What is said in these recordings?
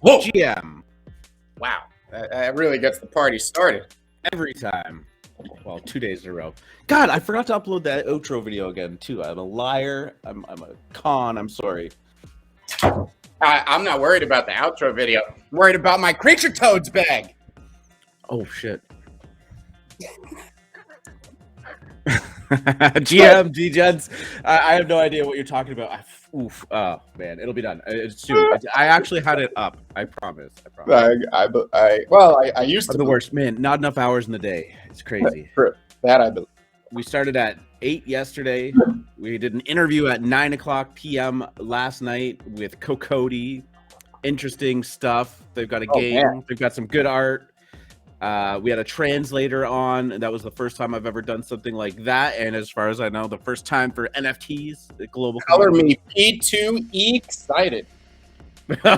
Whoa! GM. Wow, that really gets the party started. Every time. Well, 2 days in a row. God, I forgot to upload that outro video again, too. I'm a liar. I'm a con. I'm sorry. I'm not worried about the outro video. I'm worried about my Creature Toads bag. Oh, shit. GM, degens. I have no idea what you're talking about. Oof. Oh, man. It'll be done. Soon. I actually had it up. I promise. I used to. I'm the worst. Man, not enough hours in the day. It's crazy. That I believe. We started at 8 yesterday. We did an interview at 9:00 p.m. last night with Cody. Interesting stuff. They've got a game. Man. They've got some good art. We had a translator on. That was the first time I've ever done something like that. And as far as I know, the first time for NFTs, the global color me P2E excited. Okay,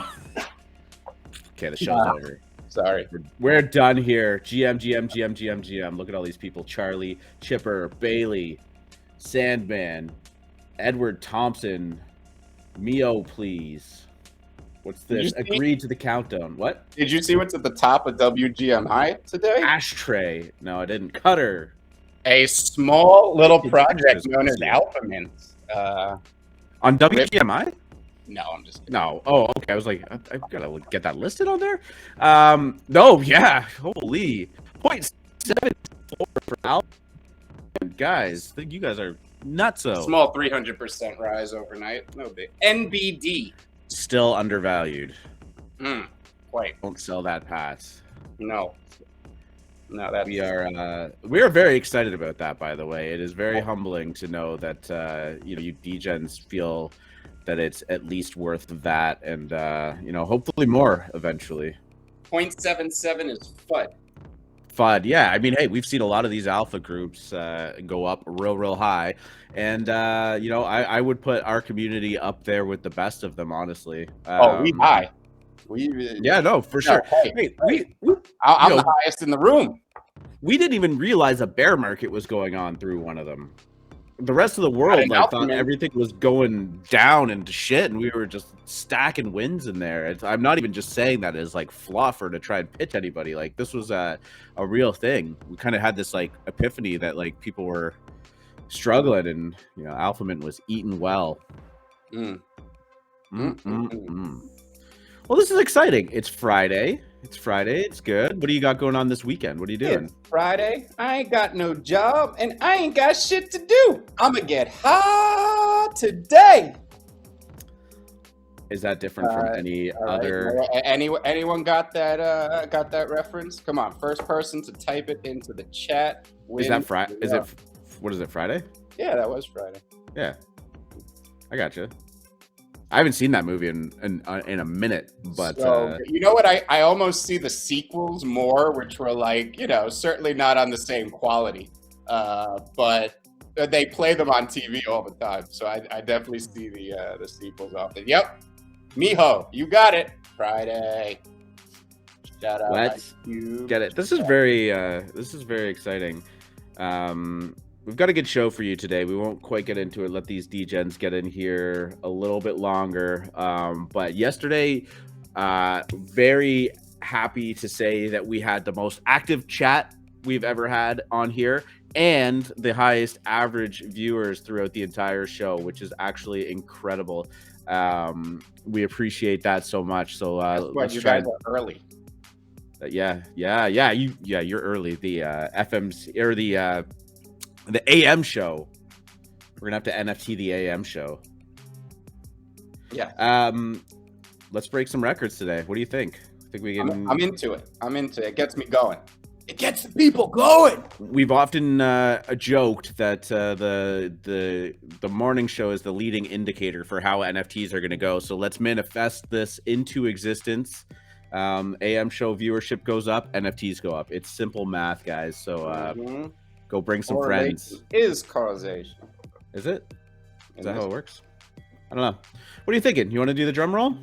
the show's over. Sorry. We're done here. GM. Look at all these people. Charlie, Chipper, Bailey, Sandman, Edward Thompson, Mio, please. What's this? Agreed to the countdown. What? Did you see what's at the top of WGMI today? Ashtray. No, I didn't. Cutter. A small little project known as Alphamint. On WGMI? No, I'm just kidding. No. Oh, okay. I was like, I've got to get that listed on there. No, yeah. Holy. 0.74 for Alphamint. Guys, you guys are nutso. Small 300% rise overnight. No big. NBD. Still undervalued. Quite. Don't sell that pass. No, that's we are very excited about that. By the way, it is very humbling to know that you degens feel that it's at least worth that, and hopefully more eventually. 0.77 is FUD. FUD, yeah. I mean, hey, we've seen a lot of these alpha groups go up real high, and I would put our community up there with the best of them, honestly. We high. Yeah, no, for sure. Hey, I'm the highest in the room. We didn't even realize a bear market was going on through one of them. The rest of the world, I thought everything was going down into shit, and we were just stacking wins in there. I'm not even just saying that as like fluff or to try and pitch anybody. Like, this was a real thing. We kind of had this like epiphany that like people were struggling, and Alphamint was eating well. Well, this is exciting. It's Friday. It's good. What do you got going on this weekend? What are you doing? It's Friday. I ain't got no job, and I ain't got shit to do. I'm gonna get high today. Is that different from any other? Right. Anyone got that reference? Come on, first person to type it into the chat. Is that Friday? What is it? Friday? Yeah, that was Friday. Yeah, I got you. I haven't seen that movie in a minute, but you know what? I almost see the sequels more, which were like, certainly not on the same quality, but they play them on TV all the time. So I definitely see the sequels often. Yep, Miho, you got it. Friday. Shout out. Let's get it. This is very exciting. We've got a good show for you today. We won't quite get into it. Let these degens get in here a little bit longer. But yesterday, very happy to say that we had the most active chat we've ever had on here and the highest average viewers throughout the entire show, which is actually incredible. We appreciate that so much. So let's try. You guys are early. You're early. The FMC or the AM show. We're gonna have to NFT the AM show. Yeah. Let's break some records today. What do you think? I think we can. I'm into it. It gets me going. It gets the people going. We've often joked that the morning show is the leading indicator for how NFTs are going to go. So let's manifest this into existence. AM show viewership goes up, NFTs go up. It's simple math, guys. So go bring some friends. Is causation. Is it? Is that how it works? I don't know. What are you thinking? You want to do the drum roll?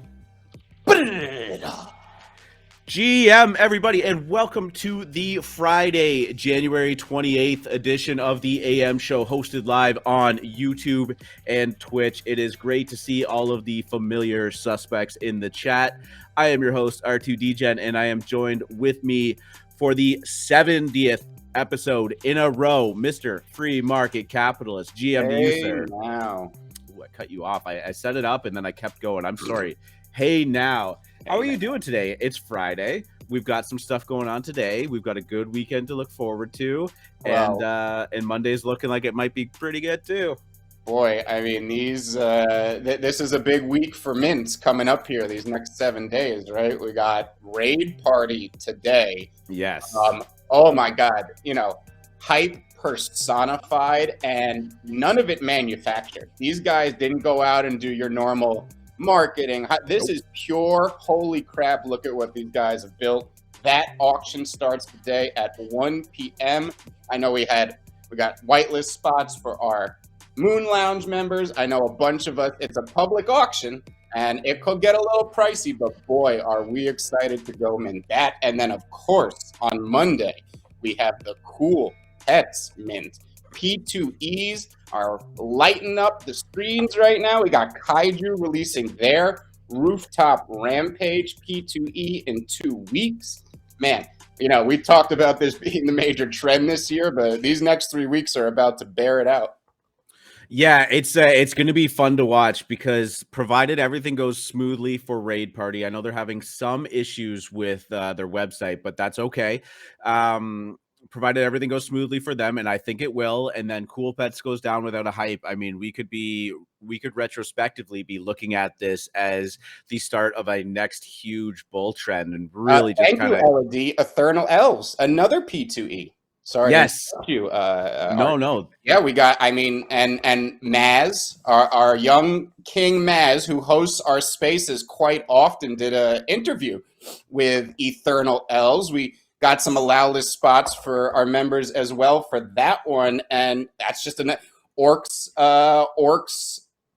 GM, everybody, and welcome to the Friday, January 28th edition of the AM show, hosted live on YouTube and Twitch. It is great to see all of the familiar suspects in the chat. I am your host, R2Degen, and I am joined with me for the 70th episode in a row, Mr. Free Market Capitalist. GM to you, sir. Now. Ooh, I cut you off. I set it up and then I kept going. I'm sorry. Hey, now. How are you doing today? It's Friday. We've got some stuff going on today. We've got a good weekend to look forward to. Wow. And Monday's looking like it might be pretty good too. Boy, I mean, this is a big week for mints coming up here these next 7 days, right? We got Raid Party today. Yes. Oh my God, hype personified, and none of it manufactured. These guys didn't go out and do your normal marketing. This is pure holy crap. Look at what these guys have built. That auction starts today at 1 p.m. I know we got whitelist spots for our Moon Lounge members. I know a bunch of us. It's a public auction and it could get a little pricey, but boy, are we excited to go mint that. And then of course on Monday we have the cool pets mint. P2Es are lighting up the screens right now. We got Kaiju releasing their Rooftop Rampage P2E in 2 weeks. Man, we talked about this being the major trend this year, but these next 3 weeks are about to bear it out. Yeah, it's going to be fun to watch because provided everything goes smoothly for Raid Party, I know they're having some issues with their website, but that's okay. Provided everything goes smoothly for them, and I think it will, and then Cool Pets goes down without a hype. I mean, we could retrospectively be looking at this as the start of a next huge bull trend, and really just kind of LED Eternal Elves, another P2E. Sorry, yes, to you. No. Yeah, we got. I mean, and Maz, our young King Maz, who hosts our spaces quite often, did an interview with Eternal Elves. We got some allow list spots for our members as well for that one, and that's just Orcs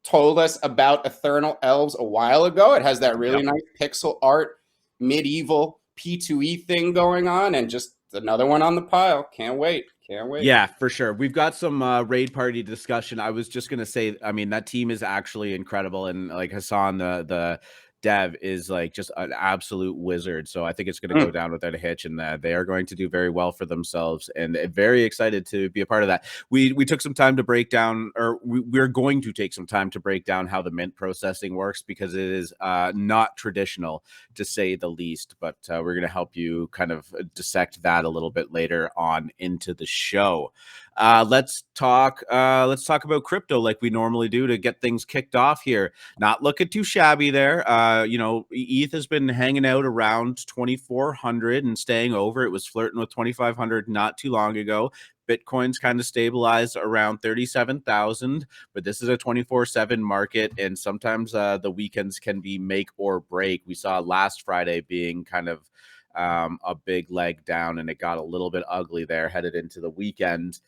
told us about Eternal Elves a while ago. It has that really nice pixel art medieval P2E thing going on, and just another one on the pile. Can't wait. Yeah, for sure. We've got some Raid Party discussion. I was just gonna say, I mean, that team is actually incredible, and like Hassan, the dev, is like just an absolute wizard. So I think it's going to go down without a hitch, and they are going to do very well for themselves, and very excited to be a part of that. We took some time to break down, or we're going to take some time to break down how the mint processing works, because it is not traditional, to say the least, but we're going to help you kind of dissect that a little bit later on into the show. Let's talk about crypto like we normally do to get things kicked off here. Not looking too shabby there. ETH has been hanging out around 2,400 and staying over. It was flirting with 2,500 not too long ago. Bitcoin's kind of stabilized around 37,000, but this is a 24/7 market, and sometimes the weekends can be make or break. We saw last Friday being kind of a big leg down, and it got a little bit ugly there headed into the weekend.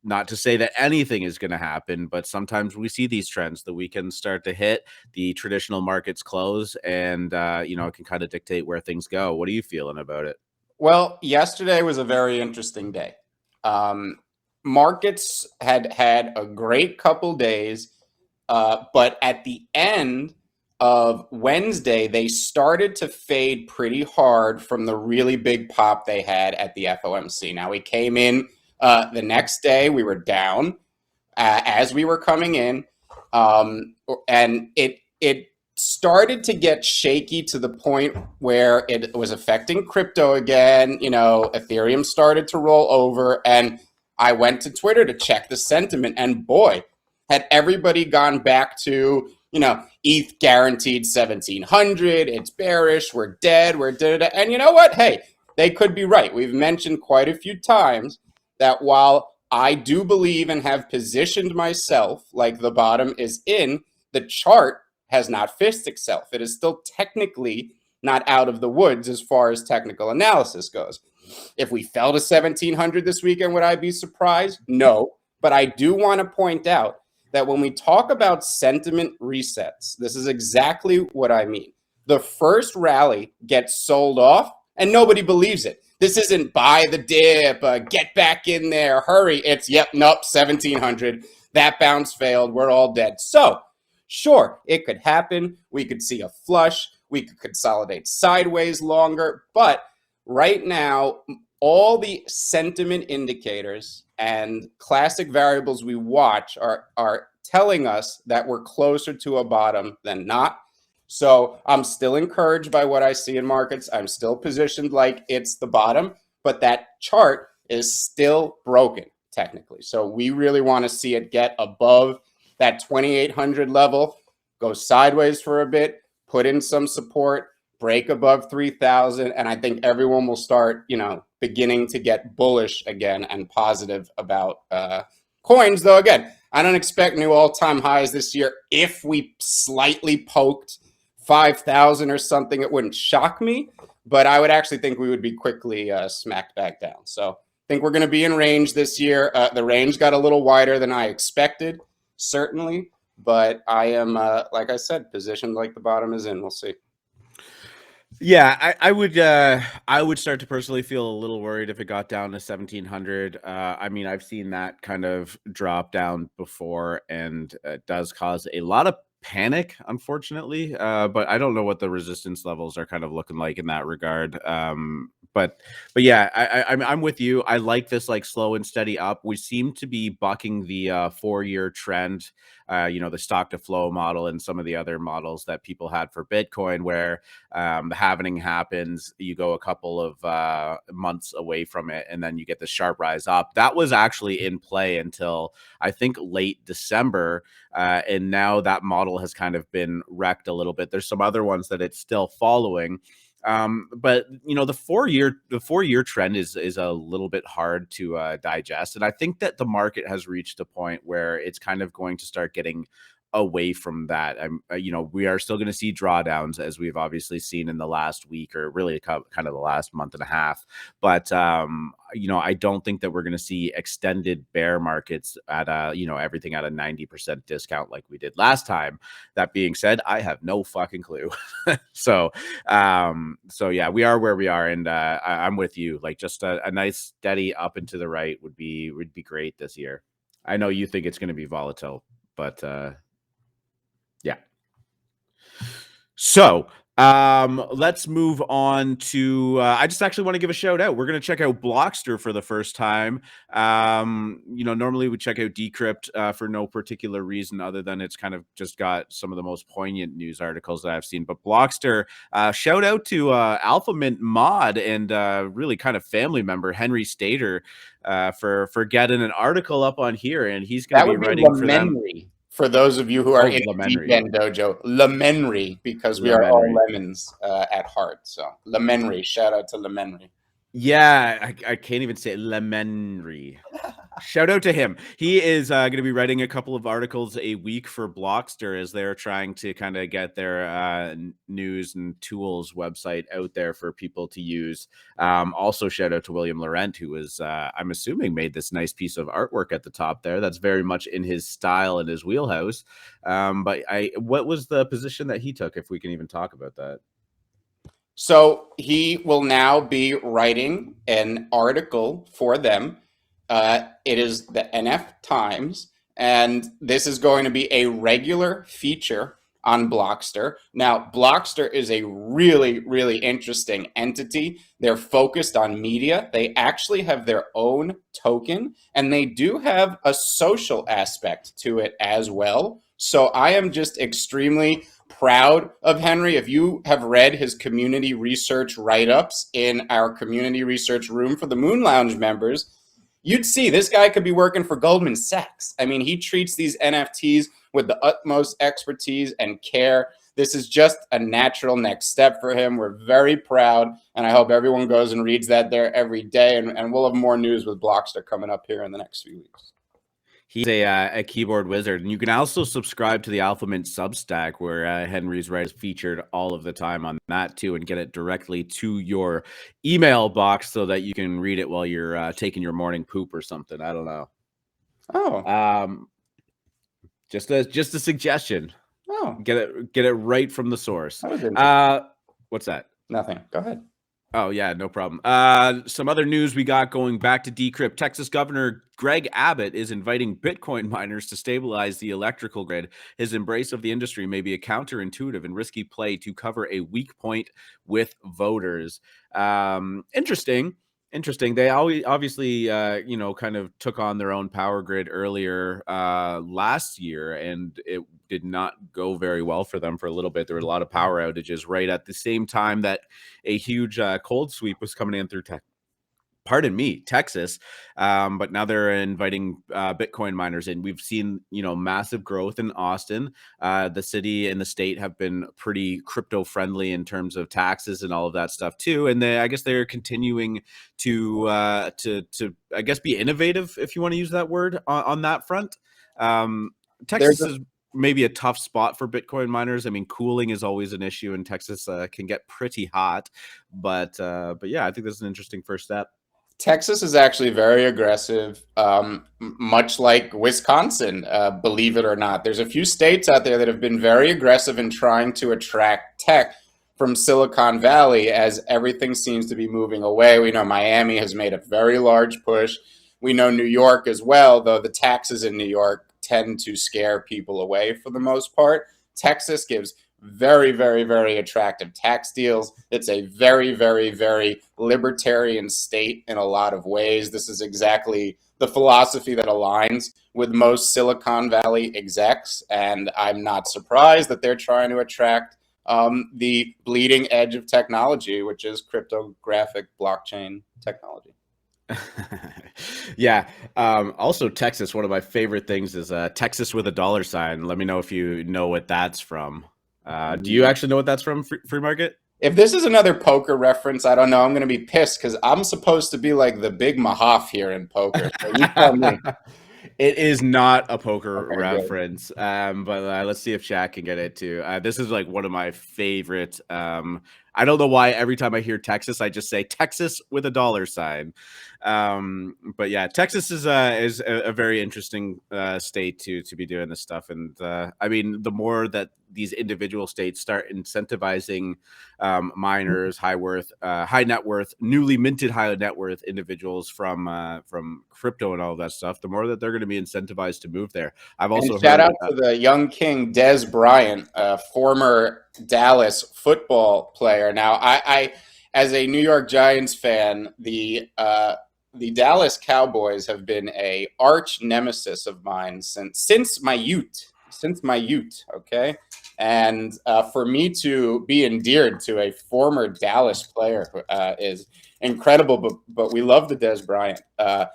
Not to say that anything is going to happen, but sometimes we see these trends. The weekends start to hit, the traditional markets close, and it can kind of dictate where things go. What are you feeling about it? Well, yesterday was a very interesting day. Markets had a great couple days, but at the end of Wednesday, they started to fade pretty hard from the really big pop they had at the FOMC. Now, we came in the next day, we were down as we were coming in, and it started to get shaky to the point where it was affecting crypto again. Ethereum started to roll over, and I went to Twitter to check the sentiment, and boy, had everybody gone back to, ETH guaranteed 1,700, it's bearish, we're dead, we're da-da-da. And you know what? Hey, they could be right. We've mentioned quite a few times that while I do believe and have positioned myself like the bottom is in, the chart has not fixed itself. It is still technically not out of the woods as far as technical analysis goes. If we fell to 1,700 this weekend, would I be surprised? No. But I do want to point out that when we talk about sentiment resets, this is exactly what I mean. the first rally gets sold off and nobody believes it. This isn't buy the dip, get back in there, hurry. It's, yep, nope, 1700. That bounce failed. We're all dead. So, sure, it could happen. We could see a flush. We could consolidate sideways longer. But right now, all the sentiment indicators and classic variables we watch are telling us that we're closer to a bottom than not. So I'm still encouraged by what I see in markets. I'm still positioned like it's the bottom, but that chart is still broken technically. So we really want to see it get above that 2,800 level, go sideways for a bit, put in some support, break above 3,000, and I think everyone will start, beginning to get bullish again and positive about coins. Though again, I don't expect new all-time highs this year. If we slightly poked 5,000 or something, it wouldn't shock me, but I would actually think we would be quickly smacked back down. So I think we're going to be in range this year. The range got a little wider than I expected, certainly, but I am, like I said, positioned like the bottom is in. We'll see. Yeah, I would start to personally feel a little worried if it got down to 1,700. I mean, I've seen that kind of drop down before, and it does cause a lot of panic, unfortunately. But I don't know what the resistance levels are kind of looking like in that regard. But yeah, I'm with you. I like this like slow and steady up. We seem to be bucking the 4-year trend. The stock to flow model and some of the other models that people had for Bitcoin, where the halvening happens, you go a couple of months away from it, and then you get the sharp rise up. That was actually in play until I think late December, and now that model has kind of been wrecked a little bit. There's some other ones that it's still following. But the 4-year trend is a little bit hard to digest, and I think that the market has reached a point where it's kind of going to start getting away from that. We are still going to see drawdowns, as we've obviously seen in the last week, or really kind of the last month and a half. But I don't think that we're going to see extended bear markets at everything at a 90% discount like we did last time. That being said, I have no fucking clue. So yeah, we are where we are, and I'm with you. Like, just a nice steady up and to the right would be great this year. I know you think it's going to be volatile, but yeah. So let's move on to I just actually want to give a shout out. We're going to check out Blockster for the first time. Normally we check out Decrypt for no particular reason other than it's kind of just got some of the most poignant news articles that I've seen. But Blockster, shout out to Alphamint mod and really kind of family member Henry Stater for getting an article up on here, and he's going to be writing for them. For those of you who are in the Degen dojo, Lemenry, because we are all lemons at heart. So Lemenry, shout out to Lemenry. Yeah, I can't even say it. Lemenry. Shout out to him. He is going to be writing a couple of articles a week for Blockster as they're trying to kind of get their news and tools website out there for people to use. Also, shout out to William Laurent, who is, I'm assuming, made this nice piece of artwork at the top there. That's very much in his style and his wheelhouse. But what was the position that he took, if we can even talk about that? So he will now be writing an article for them. It is the NF Times, and this is going to be a regular feature on Blockster. Now, Blockster is a really, really interesting entity. They're focused on media. They actually have their own token, and they do have a social aspect to it as well. So I am just extremely proud of Henry. If you have read his community research write-ups in our community research room for the Moon Lounge members, you'd see this guy could be working for Goldman Sachs. I mean, he treats these NFTs with the utmost expertise and care. This is just a natural next step for him. We're very proud, and I hope everyone goes and reads that there every day, and we'll have more news with Blockster coming up here in the next few weeks. He's a keyboard wizard, and you can also subscribe to the Alphamint Substack, where Henry's writes featured all of the time on that too, and get it directly to your email box so that you can read it while you're taking your morning poop or something. I don't know. Oh, Just a suggestion. Oh, Get it right from the source. that was interesting. What's that? Nothing. Go ahead. Oh, yeah, no problem. Some other news we got going back to Decrypt. Texas Governor Greg Abbott is inviting Bitcoin miners to stabilize the electrical grid. His embrace of the industry may be a counterintuitive and risky play to cover a weak point with voters. Interesting. Interesting. They always obviously, kind of took on their own power grid earlier last year, and it did not go very well for them for a little bit. There were a lot of power outages right at the same time that a huge cold sweep was coming in through Texas. But now they're inviting Bitcoin miners in. We've seen, massive growth in Austin. The city and the state have been pretty crypto friendly in terms of taxes and all of that stuff too. And I guess they're continuing to I guess be innovative, if you want to use that word, on that front. Texas is maybe a tough spot for Bitcoin miners. I mean, cooling is always an issue, and Texas can get pretty hot. But yeah, I think this is an interesting first step. Texas is actually very aggressive, much like Wisconsin, believe it or not. There's a few states out there that have been very aggressive in trying to attract tech from Silicon Valley as everything seems to be moving away. We know Miami has made a very large push. We know New York as well, though the taxes in New York tend to scare people away for the most part. Texas gives very, very, very attractive tax deals. It's a very, very, very libertarian state in a lot of ways. This is exactly the philosophy that aligns with most Silicon Valley execs, and I'm not surprised that they're trying to attract the bleeding edge of technology, which is cryptographic blockchain technology. Yeah. Also, Texas, one of my favorite things is Texas with a dollar sign. Let me know if you know what that's from. Do you actually know what that's from, Free Market? If this is another poker reference, I don't know. I'm going to be pissed because I'm supposed to be like the big Mahaff here in poker. So you tell me. It is not a poker Okay, reference, but let's see if Shaq can get it too. This is like one of my favorite. I don't know why every time I hear Texas, I just say Texas with a dollar sign. But yeah, Texas is a very interesting state to be doing this stuff. And I mean, the more that these individual states start incentivizing miners, high net worth, newly minted high net worth individuals from crypto and all of that stuff, the more that they're going to be incentivized to move there. I've also shout out to the young king Des Bryant, former Dallas football player. Now, I as a New York Giants fan, the Dallas Cowboys have been a arch nemesis of mine since my youth. Okay. And for me to be endeared to a former Dallas player is incredible, but we love the Des Bryant.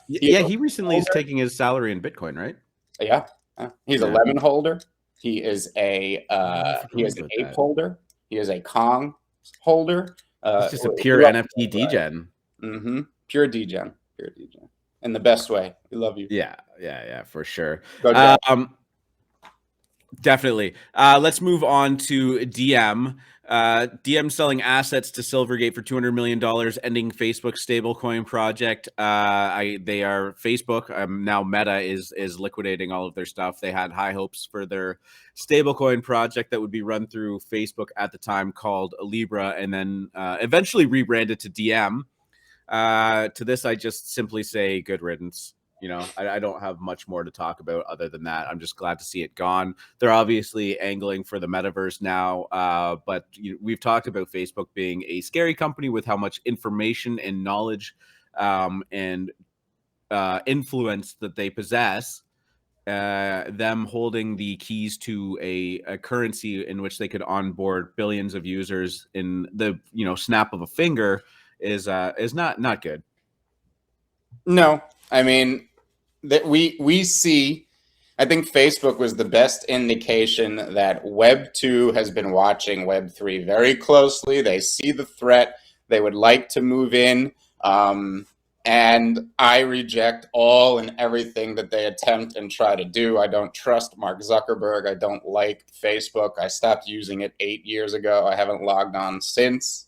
He recently is taking his salary in Bitcoin, right? Yeah, he's a lemon holder. He is an ape holder. He is a Kong holder. It's just a pure NFT degen. Mm-hmm. Pure degen, in the best way. We love you. Yeah, for sure. Go Definitely. Let's move on to DM. DM selling assets to Silvergate for $200 million, ending Facebook's stablecoin project. They are Facebook. Now Meta is liquidating all of their stuff. They had high hopes for their stablecoin project that would be run through Facebook at the time, called Libra, and then eventually rebranded to DM. To this, I just simply say good riddance. I don't have much more to talk about other than that. I'm just glad to see it gone. They're obviously angling for the metaverse now, but we've talked about Facebook being a scary company with how much information and knowledge and influence that they possess. Them holding the keys to a currency in which they could onboard billions of users in the snap of a finger is not good. No, I mean that we see. I think Facebook was the best indication that Web 2 has been watching Web 3 very closely. They see the threat. They would like to move in. And I reject all and everything that they attempt and try to do. I don't trust Mark Zuckerberg. I don't like Facebook. I stopped using it 8 years ago. I haven't logged on since.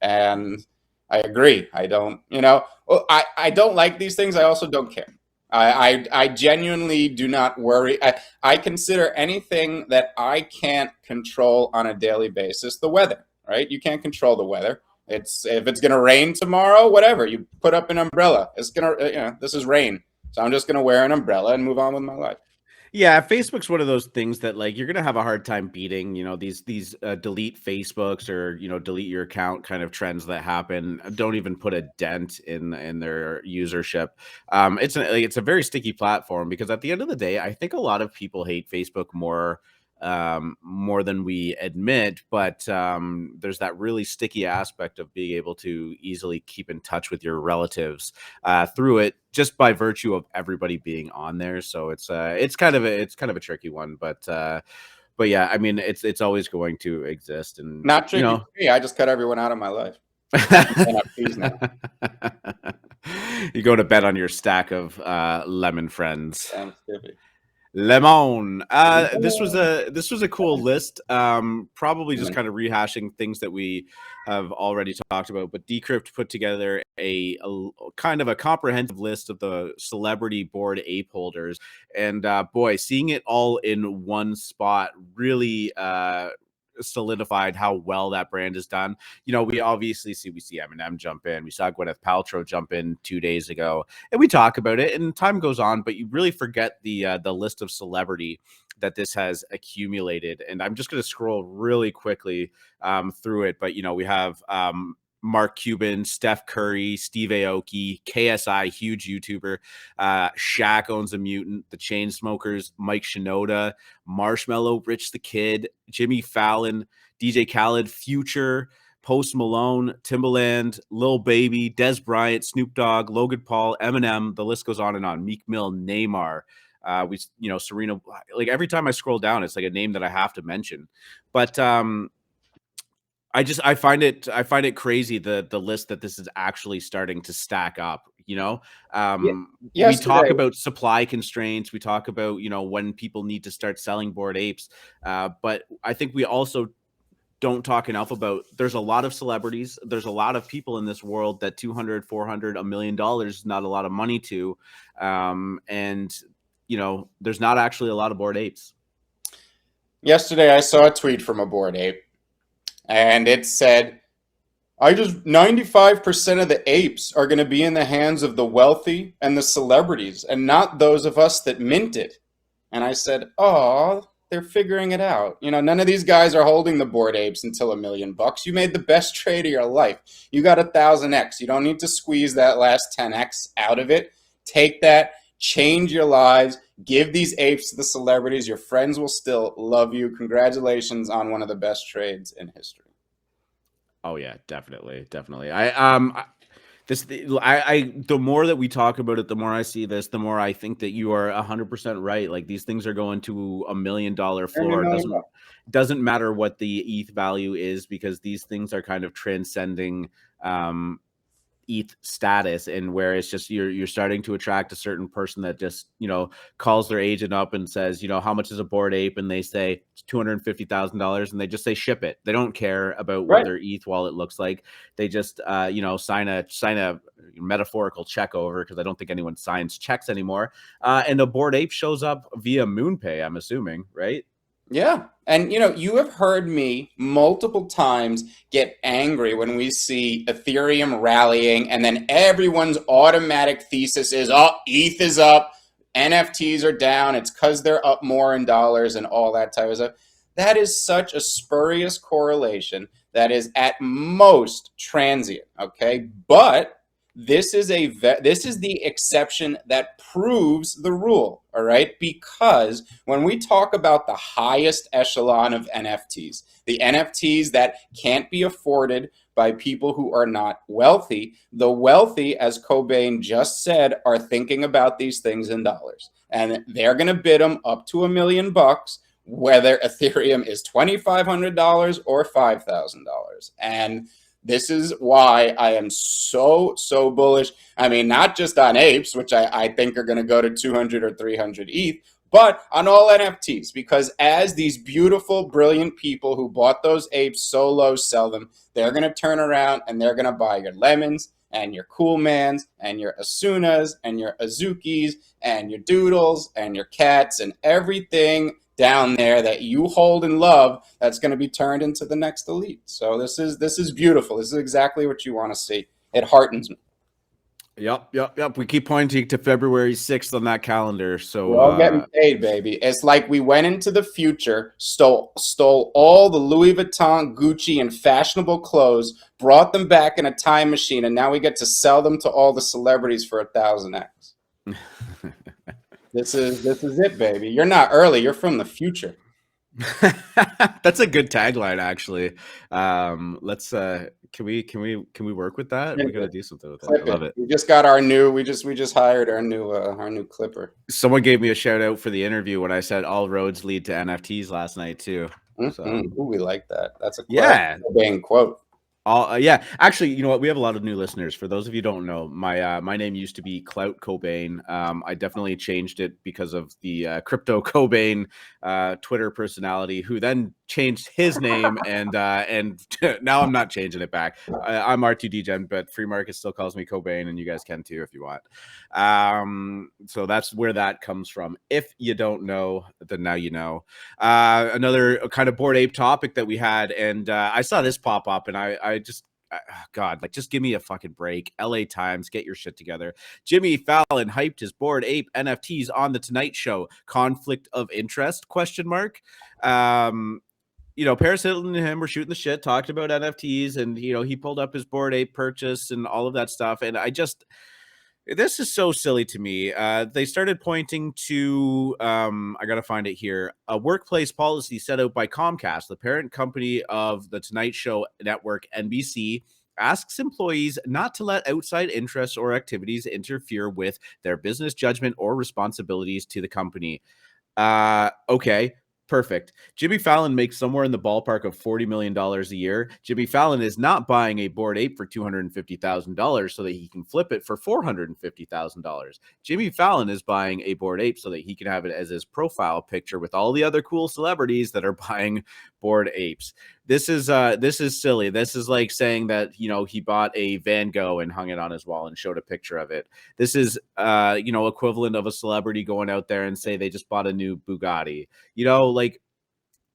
And I agree. I don't, I don't like these things. I also don't care. I genuinely do not worry. I consider anything that I can't control on a daily basis the weather, right? You can't control the weather. If it's gonna rain tomorrow, whatever. You put up an umbrella. It's gonna, this is rain, so I'm just gonna wear an umbrella and move on with my life. Yeah, Facebook's one of those things that like you're gonna have a hard time beating. These delete Facebooks or delete your account kind of trends that happen. Don't even put a dent in their usership. It's a very sticky platform because at the end of the day, I think a lot of people hate Facebook more than we admit, but there's that really sticky aspect of being able to easily keep in touch with your relatives through it, just by virtue of everybody being on there. So it's kind of a tricky one, but yeah, I mean it's always going to exist, and Not tricky for me. I just cut everyone out of my life. NFTs now. You go to bed on your stack of lemon friends. Damn stupid. Lemon. This was a cool list. Probably just kind of rehashing things that we have already talked about. But Decrypt put together a kind of a comprehensive list of the celebrity Bored Ape holders, and boy, seeing it all in one spot really solidified how well that brand has done. We obviously see Eminem jump in, we saw Gwyneth Paltrow jump in 2 days ago, and we talk about it, and time goes on, but you really forget the list of celebrity that this has accumulated. And I'm just going to scroll really quickly through it, but we have Mark Cuban, Steph Curry, Steve Aoki, KSI, huge YouTuber, Shaq owns a mutant, the Chainsmokers, Mike Shinoda, Marshmello, Rich the Kid, Jimmy Fallon, DJ Khaled, Future, Post Malone, Timbaland, Lil Baby, Des Bryant, Snoop Dogg, Logan Paul, Eminem. The list goes on and on. Meek Mill, Neymar. Serena. Like every time I scroll down, it's like a name that I have to mention. But I find it crazy the list that this is actually starting to stack up. We talk about supply constraints. We talk about when people need to start selling Bored Apes, but I think we also don't talk enough about there's a lot of celebrities. There's a lot of people in this world that 200, 400, $1 million is not a lot of money to, and there's not actually a lot of Bored Apes. Yesterday, I saw a tweet from a Bored Ape. And it said, 95% of the apes are going to be in the hands of the wealthy and the celebrities and not those of us that mint it. And I said, oh, they're figuring it out. None of these guys are holding the Bored Apes until $1 million. You made the best trade of your life. You got 1,000x. You don't need to squeeze that last 10x out of it. Take that, change your lives, give these apes to the celebrities. Your friends will still love you. Congratulations on one of the best trades in history. Oh yeah, definitely. The more that we talk about it, the more I see this, the more I think that you are 100% right. Like these things are going to $1 million floor. It doesn't matter what the ETH value is, because these things are kind of transcending ETH status, and where it's just you're starting to attract a certain person that just calls their agent up and says, how much is a Bored Ape, and they say it's $250,000, and they just say ship it. They don't care about what their ETH wallet looks like. They just sign a metaphorical check over, because I don't think anyone signs checks anymore, and a Bored Ape shows up via MoonPay, I'm assuming, right? Yeah. And, you have heard me multiple times get angry when we see Ethereum rallying, and then everyone's automatic thesis is, oh, ETH is up, NFTs are down, it's because they're up more in dollars and all that type of stuff. That is such a spurious correlation that is at most transient, okay? But this is the exception that proves the rule, all right? Because when we talk about the highest echelon of NFTs, the NFTs that can't be afforded by people who are not wealthy, the wealthy, as Cobain just said, are thinking about these things in dollars. And they're going to bid them up to $1 million, whether Ethereum is $2,500 or $5,000. And this is why I am so bullish. I mean, not just on apes, which I think are going to go to 200 or 300 ETH, but on all NFTs, because as these beautiful, brilliant people who bought those apes so low sell them, they're going to turn around and they're going to buy your lemons and your Cool Mans and your Asunas and your Azukis and your Doodles and your cats and everything down there that you hold and love that's going to be turned into the next elite. So this is beautiful. This is exactly what you want to see. It heartens me. Yep. We keep pointing to February 6th on that calendar. So We're all getting paid, baby. It's like we went into the future, stole all the Louis Vuitton, Gucci, and fashionable clothes, brought them back in a time machine, and now we get to sell them to all the celebrities for 1,000x. This is it, baby. You're not early. You're from the future. That's a good tagline, actually. Let's can we work with that? We gotta do something with it. I love it. We just got we just hired our new clipper. Someone gave me a shout out for the interview when I said all roads lead to NFTs last night too. So Ooh, we like that. That's a quote. Yeah, actually, you know what? We have a lot of new listeners. For those of you who don't know, my name used to be Clout Cobain. I definitely changed it because of the Crypto Cobain Twitter personality, who then changed his name, and now I'm not changing it back. I'm R2Degen, but Free Market still calls me Cobain, and you guys can too if you want. So that's where that comes from. If you don't know, then now you know. Another kind of Bored Ape topic that we had, and I saw this pop up, and I just, God, like, just give me a fucking break. LA Times, get your shit together. Jimmy Fallon hyped his Bored Ape NFTs on the Tonight Show. Conflict of interest? Question mark. You know, Paris Hilton and him were shooting the shit, talked about NFTs, and, you know, he pulled up his Bored Ape purchase and all of that stuff. And this is so silly to me. They started pointing to, I got to find it here, a workplace policy set out by Comcast, the parent company of the Tonight Show network, NBC, asks employees not to let outside interests or activities interfere with their business judgment or responsibilities to the company. Okay. Perfect. Jimmy Fallon makes somewhere in the ballpark of $40 million a year. Jimmy Fallon is not buying a Bored Ape for $250,000 so that he can flip it for $450,000. Jimmy Fallon is buying a Bored Ape so that he can have it as his profile picture with all the other cool celebrities that are buying Bored Apes. This is silly. This is like saying that, you know, he bought a Van Gogh and hung it on his wall and showed a picture of it. This is, you know, equivalent of a celebrity going out there and say they just bought a new Bugatti. You know, like,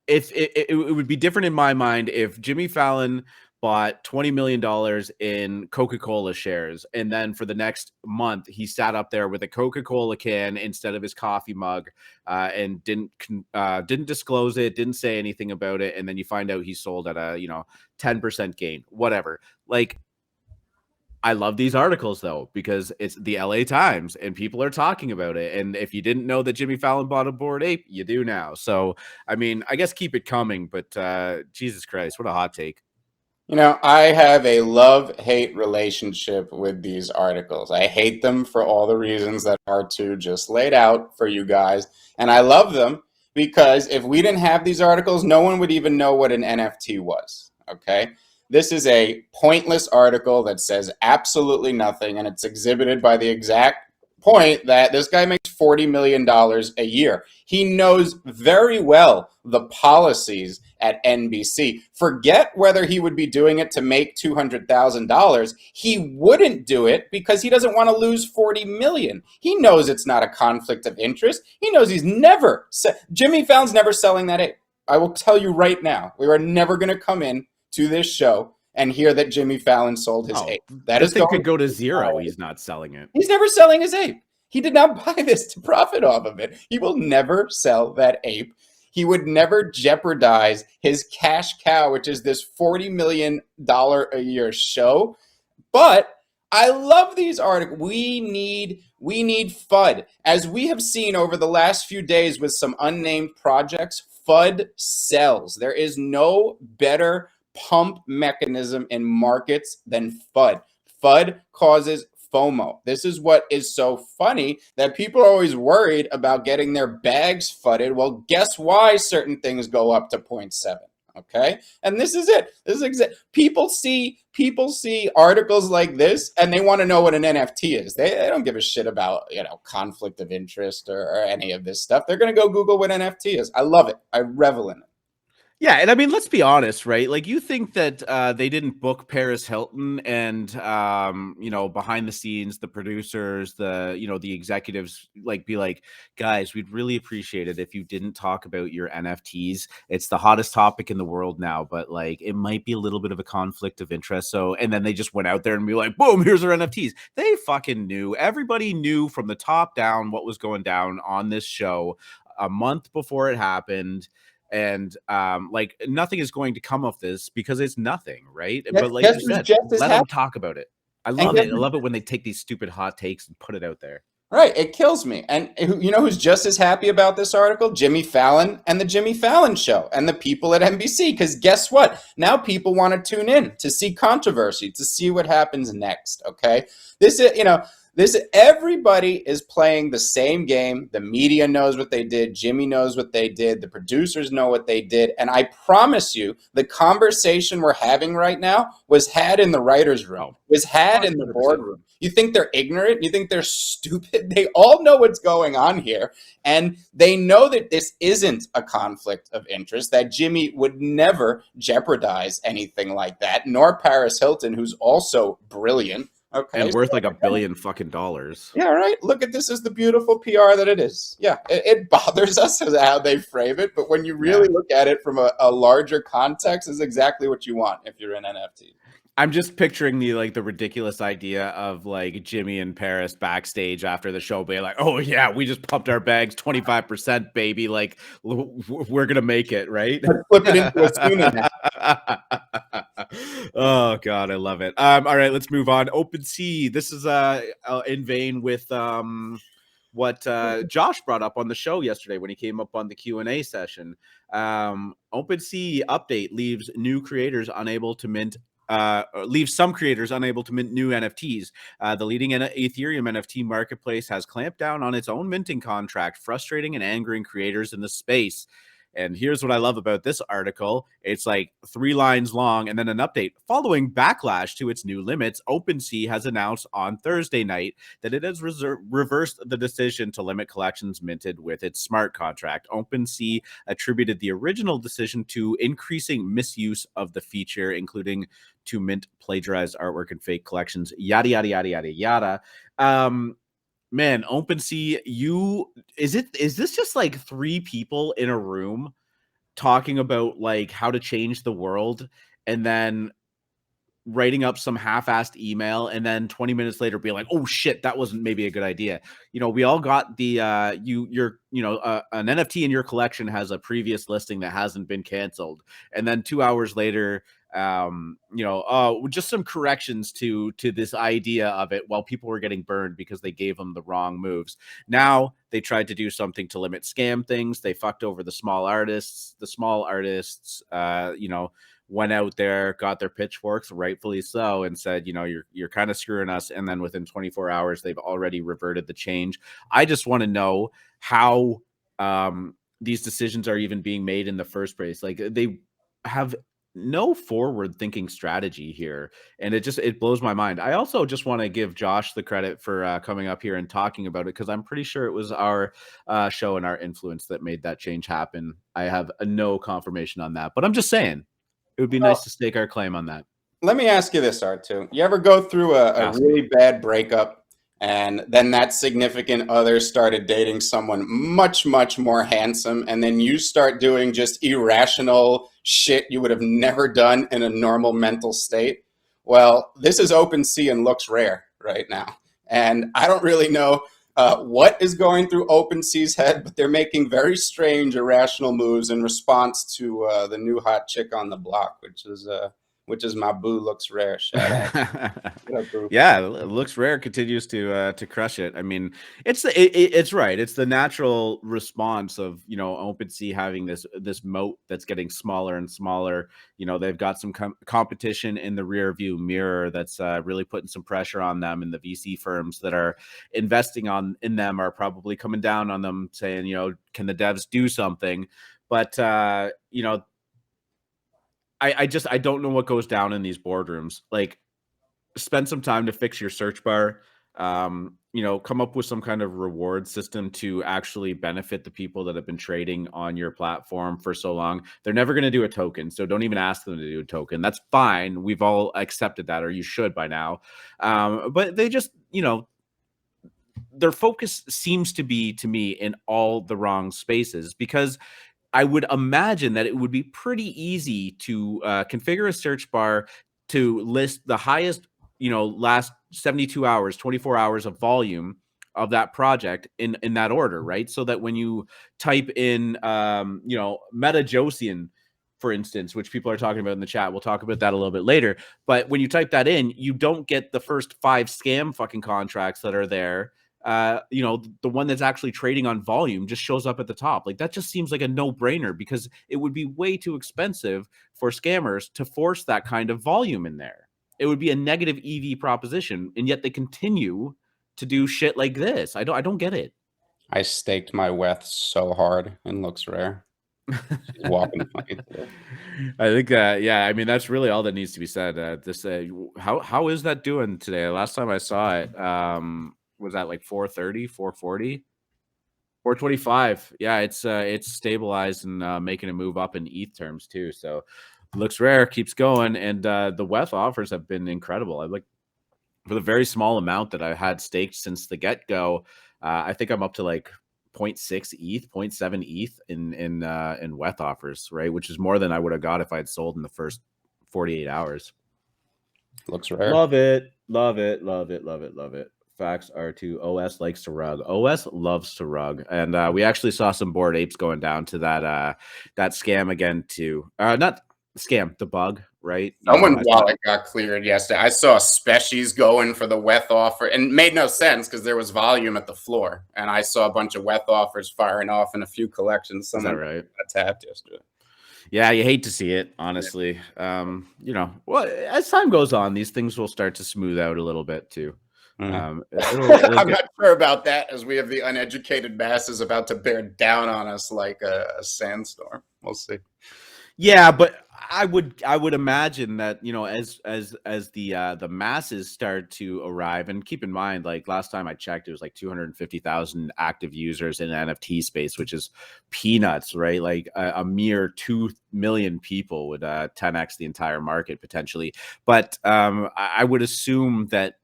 if it would be different in my mind if Jimmy Fallon bought $20 million in Coca-Cola shares, and then for the next month he sat up there with a Coca-Cola can instead of his coffee mug, and didn't disclose it, didn't say anything about it, and then you find out he sold at a 10% gain, whatever. Like, I love these articles though, because it's the LA Times and people are talking about it. And if you didn't know that Jimmy Fallon bought a Bored Ape, you do now. So, I mean, I guess keep it coming, but Jesus Christ, what a hot take. You know, I have a love-hate relationship with these articles. I hate them for all the reasons that R2 just laid out for you guys. And I love them because if we didn't have these articles, no one would even know what an NFT was, okay? This is a pointless article that says absolutely nothing, and it's exhibited by the exact point that this guy makes $40 million a year. He knows very well the policies at NBC. Forget whether he would be doing it to make $200,000. He wouldn't do it because he doesn't want to lose $40 million. He knows it's not a conflict of interest. He knows he's never, Jimmy Fallon's never selling that ape. I will tell you right now, we are never going to come in to this show and hear that Jimmy Fallon sold his ape. That this thing could go to zero. He's not selling it. He's never selling his ape. He did not buy this to profit off of it. He will never sell that ape. He would never jeopardize his cash cow, which is this $40 million a year show. But I love these articles. We need FUD. As we have seen over the last few days with some unnamed projects, FUD sells. There is no better pump mechanism in markets than FUD. FUD causes FOMO. This is what is so funny, that people are always worried about getting their bags FUDded. Well, guess why certain things go up to 0.7? Okay, and this is it. This is people see articles like this, and they want to know what an NFT is. They don't give a shit about conflict of interest or any of this stuff. They're gonna go Google what NFT is. I love it. I revel in it. Yeah, and I mean, let's be honest, right? Like, you think that they didn't book Paris Hilton and behind the scenes, the producers, the executives, like, be like, guys, we'd really appreciate it if you didn't talk about your NFTs. It's the hottest topic in the world now, but like, it might be a little bit of a conflict of interest. So, and then they just went out there and be like, boom, here's our NFTs. They fucking knew. Everybody knew from the top down what was going down on this show a month before it happened. And like, nothing is going to come of this because it's nothing, right? But like Guess you who's said, just as let them happy? talk about it. I And love guess it. I love it when they take these stupid hot takes and put it out there. Right, it kills me. And you know who's just as happy about this article? Jimmy Fallon and the Jimmy Fallon show and the people at NBC. Because guess what? Now people want to tune in to see controversy, to see what happens next. Okay, this is everybody is playing the same game. The media knows what they did. Jimmy knows what they did. The producers know what they did. And I promise you, the conversation we're having right now was had in the writers' room, Oh, was had in the 100%. boardroom. You think they're ignorant? You think they're stupid? They all know what's going on here. And they know that this isn't a conflict of interest, that Jimmy would never jeopardize anything like that, nor Paris Hilton, who's also brilliant. Okay. And worth like $1 billion fucking dollars. Yeah, right. Look at this as the beautiful PR that it is. Yeah, it bothers us as how they frame it, but when you really look at it from a larger context, is exactly what you want if you're in NFT. I'm just picturing the ridiculous idea of like Jimmy and Paris backstage after the show being like, oh yeah, we just pumped our bags 25%, baby. Like, we're gonna make it, right? Let's flip it into a Suna now. Oh god, I love it. All right, let's move on. OpenSea. This is in vein with what Josh brought up on the show yesterday when he came up on the Q&A session. OpenSea update leaves new creators unable to mint leaves some creators unable to mint new NFTs. The leading Ethereum NFT marketplace has clamped down on its own minting contract, frustrating and angering creators in the space. And here's what I love about this article. It's like 3 lines long and then an update. Following backlash to its new limits, OpenSea has announced on Thursday night that it has reversed the decision to limit collections minted with its smart contract. OpenSea attributed the original decision to increasing misuse of the feature, including to mint plagiarized artwork and fake collections, yada, yada, yada, yada, yada. Man, OpenSea, is this just like 3 people in a room talking about like how to change the world and then writing up some half-assed email and then 20 minutes later be like, oh shit, that wasn't maybe a good idea. We all got the an NFT in your collection has a previous listing that hasn't been canceled, and then 2 hours later just some corrections to this idea of it while people were getting burned because they gave them the wrong moves. Now they tried to do something to limit scam things. They fucked over the small artists. Went out there, got their pitchforks, rightfully so, and said, you're kind of screwing us. And then within 24 hours, they've already reverted the change. I just want to know how these decisions are even being made in the first place. Like, they have no forward thinking strategy here, and it blows my mind. I also just want to give Josh the credit for coming up here and talking about it, because I'm pretty sure it was our show and our influence that made that change happen. I have no confirmation on that, but I'm just saying it would be nice to stake our claim on that. Let me ask you this, R2. You ever go through a really bad breakup, and then that significant other started dating someone much, much more handsome, and then you start doing just irrational shit you would have never done in a normal mental state? Well, this is OpenSea and looks rare right now. And I don't really know what is going through OpenSea's head, but they're making very strange, irrational moves in response to the new hot chick on the block, which is my boo looks rare. Shout out. Yeah, looks rare continues to crush it. I mean, it's right. It's the natural response of OpenSea having this moat that's getting smaller and smaller. They've got some competition in the rear view mirror that's really putting some pressure on them, and the VC firms that are investing in them are probably coming down on them, saying, can the devs do something? But I don't know what goes down in these boardrooms. Like, spend some time to fix your search bar. come up with some kind of reward system to actually benefit the people that have been trading on your platform for so long. They're never going to do a token, so don't even ask them to do a token. That's fine. We've all accepted that, or you should by now. But they just, their focus seems to be, to me, in all the wrong spaces, because I would imagine that it would be pretty easy to configure a search bar to list the highest, last 72 hours, 24 hours of volume of that project in that order, right? So that when you type in, Meta Josian, for instance, which people are talking about in the chat, we'll talk about that a little bit later. But when you type that in, you don't get the first 5 scam fucking contracts that are there. The one that's actually trading on volume just shows up at the top. Like, that just seems like a no-brainer, because it would be way too expensive for scammers to force that kind of volume in there. It would be a negative EV proposition, and yet they continue to do shit like this. I don't get it. I staked my Weth so hard and looks rare. She's walking funny today. I think yeah, I mean, that's really all that needs to be said. How is that doing today? Last time I saw it, was that like 430, 440? 425. Yeah, it's stabilized and making a move up in ETH terms too. So looks rare, keeps going, and the WETH offers have been incredible. I like, for the very small amount that I had staked since the get go, I think I'm up to like 0.6 ETH, 0.7 ETH in WETH offers, right? Which is more than I would have got if I had sold in the first 48 hours. Looks rare. Love it, love it, love it, love it, love it. Facts are too. OS likes to rug. OS loves to rug, and we actually saw some Bored Apes going down to that scam again too. Not scam, the bug, right? Someone's wallet got cleared yesterday. I saw species going for the WETH offer, and it made no sense because there was volume at the floor, and I saw a bunch of WETH offers firing off in a few collections. Someone Is that right? got tapped yesterday. Yeah, you hate to see it, honestly. Well, as time goes on, these things will start to smooth out a little bit too. I'm not sure about that, as we have the uneducated masses about to bear down on us like a sandstorm. We'll see. Yeah, but I would imagine that, as the masses start to arrive, and keep in mind, like last time I checked, it was like 250,000 active users in NFT space, which is peanuts, right? Like a mere 2 million people would 10x the entire market potentially. But I would assume that,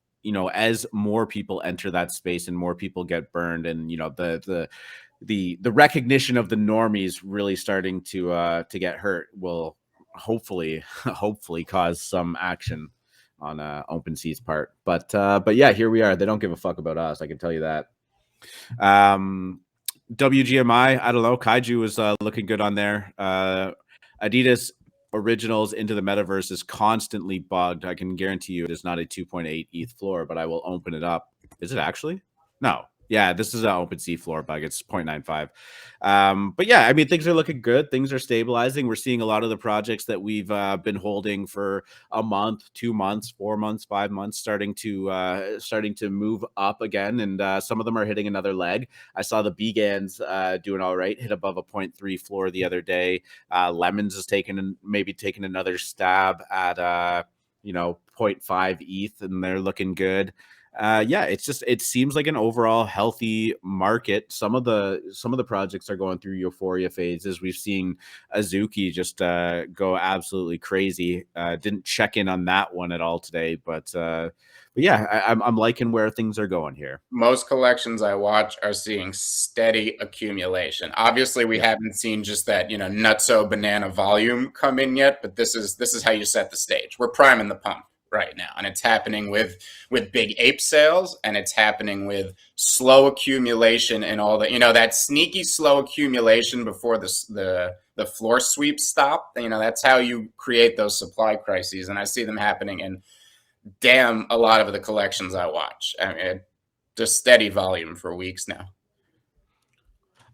as more people enter that space and more people get burned, and the recognition of the normies really starting to get hurt will hopefully cause some action on OpenSea's part. But yeah, here we are. They don't give a fuck about us, I can tell you that. WGMI, I don't know. Kaiju was looking good on there. Adidas Originals into the Metaverse is constantly bugged. I can guarantee you it is not a 2.8 ETH floor, but I will open it up. Is it actually? No. Yeah, this is an OpenSea floor bug. It's 0.95. But yeah, I mean, things are looking good. Things are stabilizing. We're seeing a lot of the projects that we've been holding for a month, 2 months, 4 months, 5 months, starting to move up again. And some of them are hitting another leg. I saw the degens doing all right, hit above a 0.3 floor the other day. Lemons is maybe taking another stab at 0.5 ETH, and they're looking good. Yeah, it seems like an overall healthy market. Some of the projects are going through euphoria phases. We've seen Azuki just go absolutely crazy. Didn't check in on that one at all today, but yeah, I'm liking where things are going here. Most collections I watch are seeing steady accumulation. Obviously, we haven't seen just that nutso banana volume come in yet, but this is how you set the stage. We're priming the pump right now, and it's happening with big ape sales, and it's happening with slow accumulation and all that. That sneaky slow accumulation before the floor sweeps stop. That's how you create those supply crises, and I see them happening in a lot of the collections I watch. I mean, just steady volume for weeks now.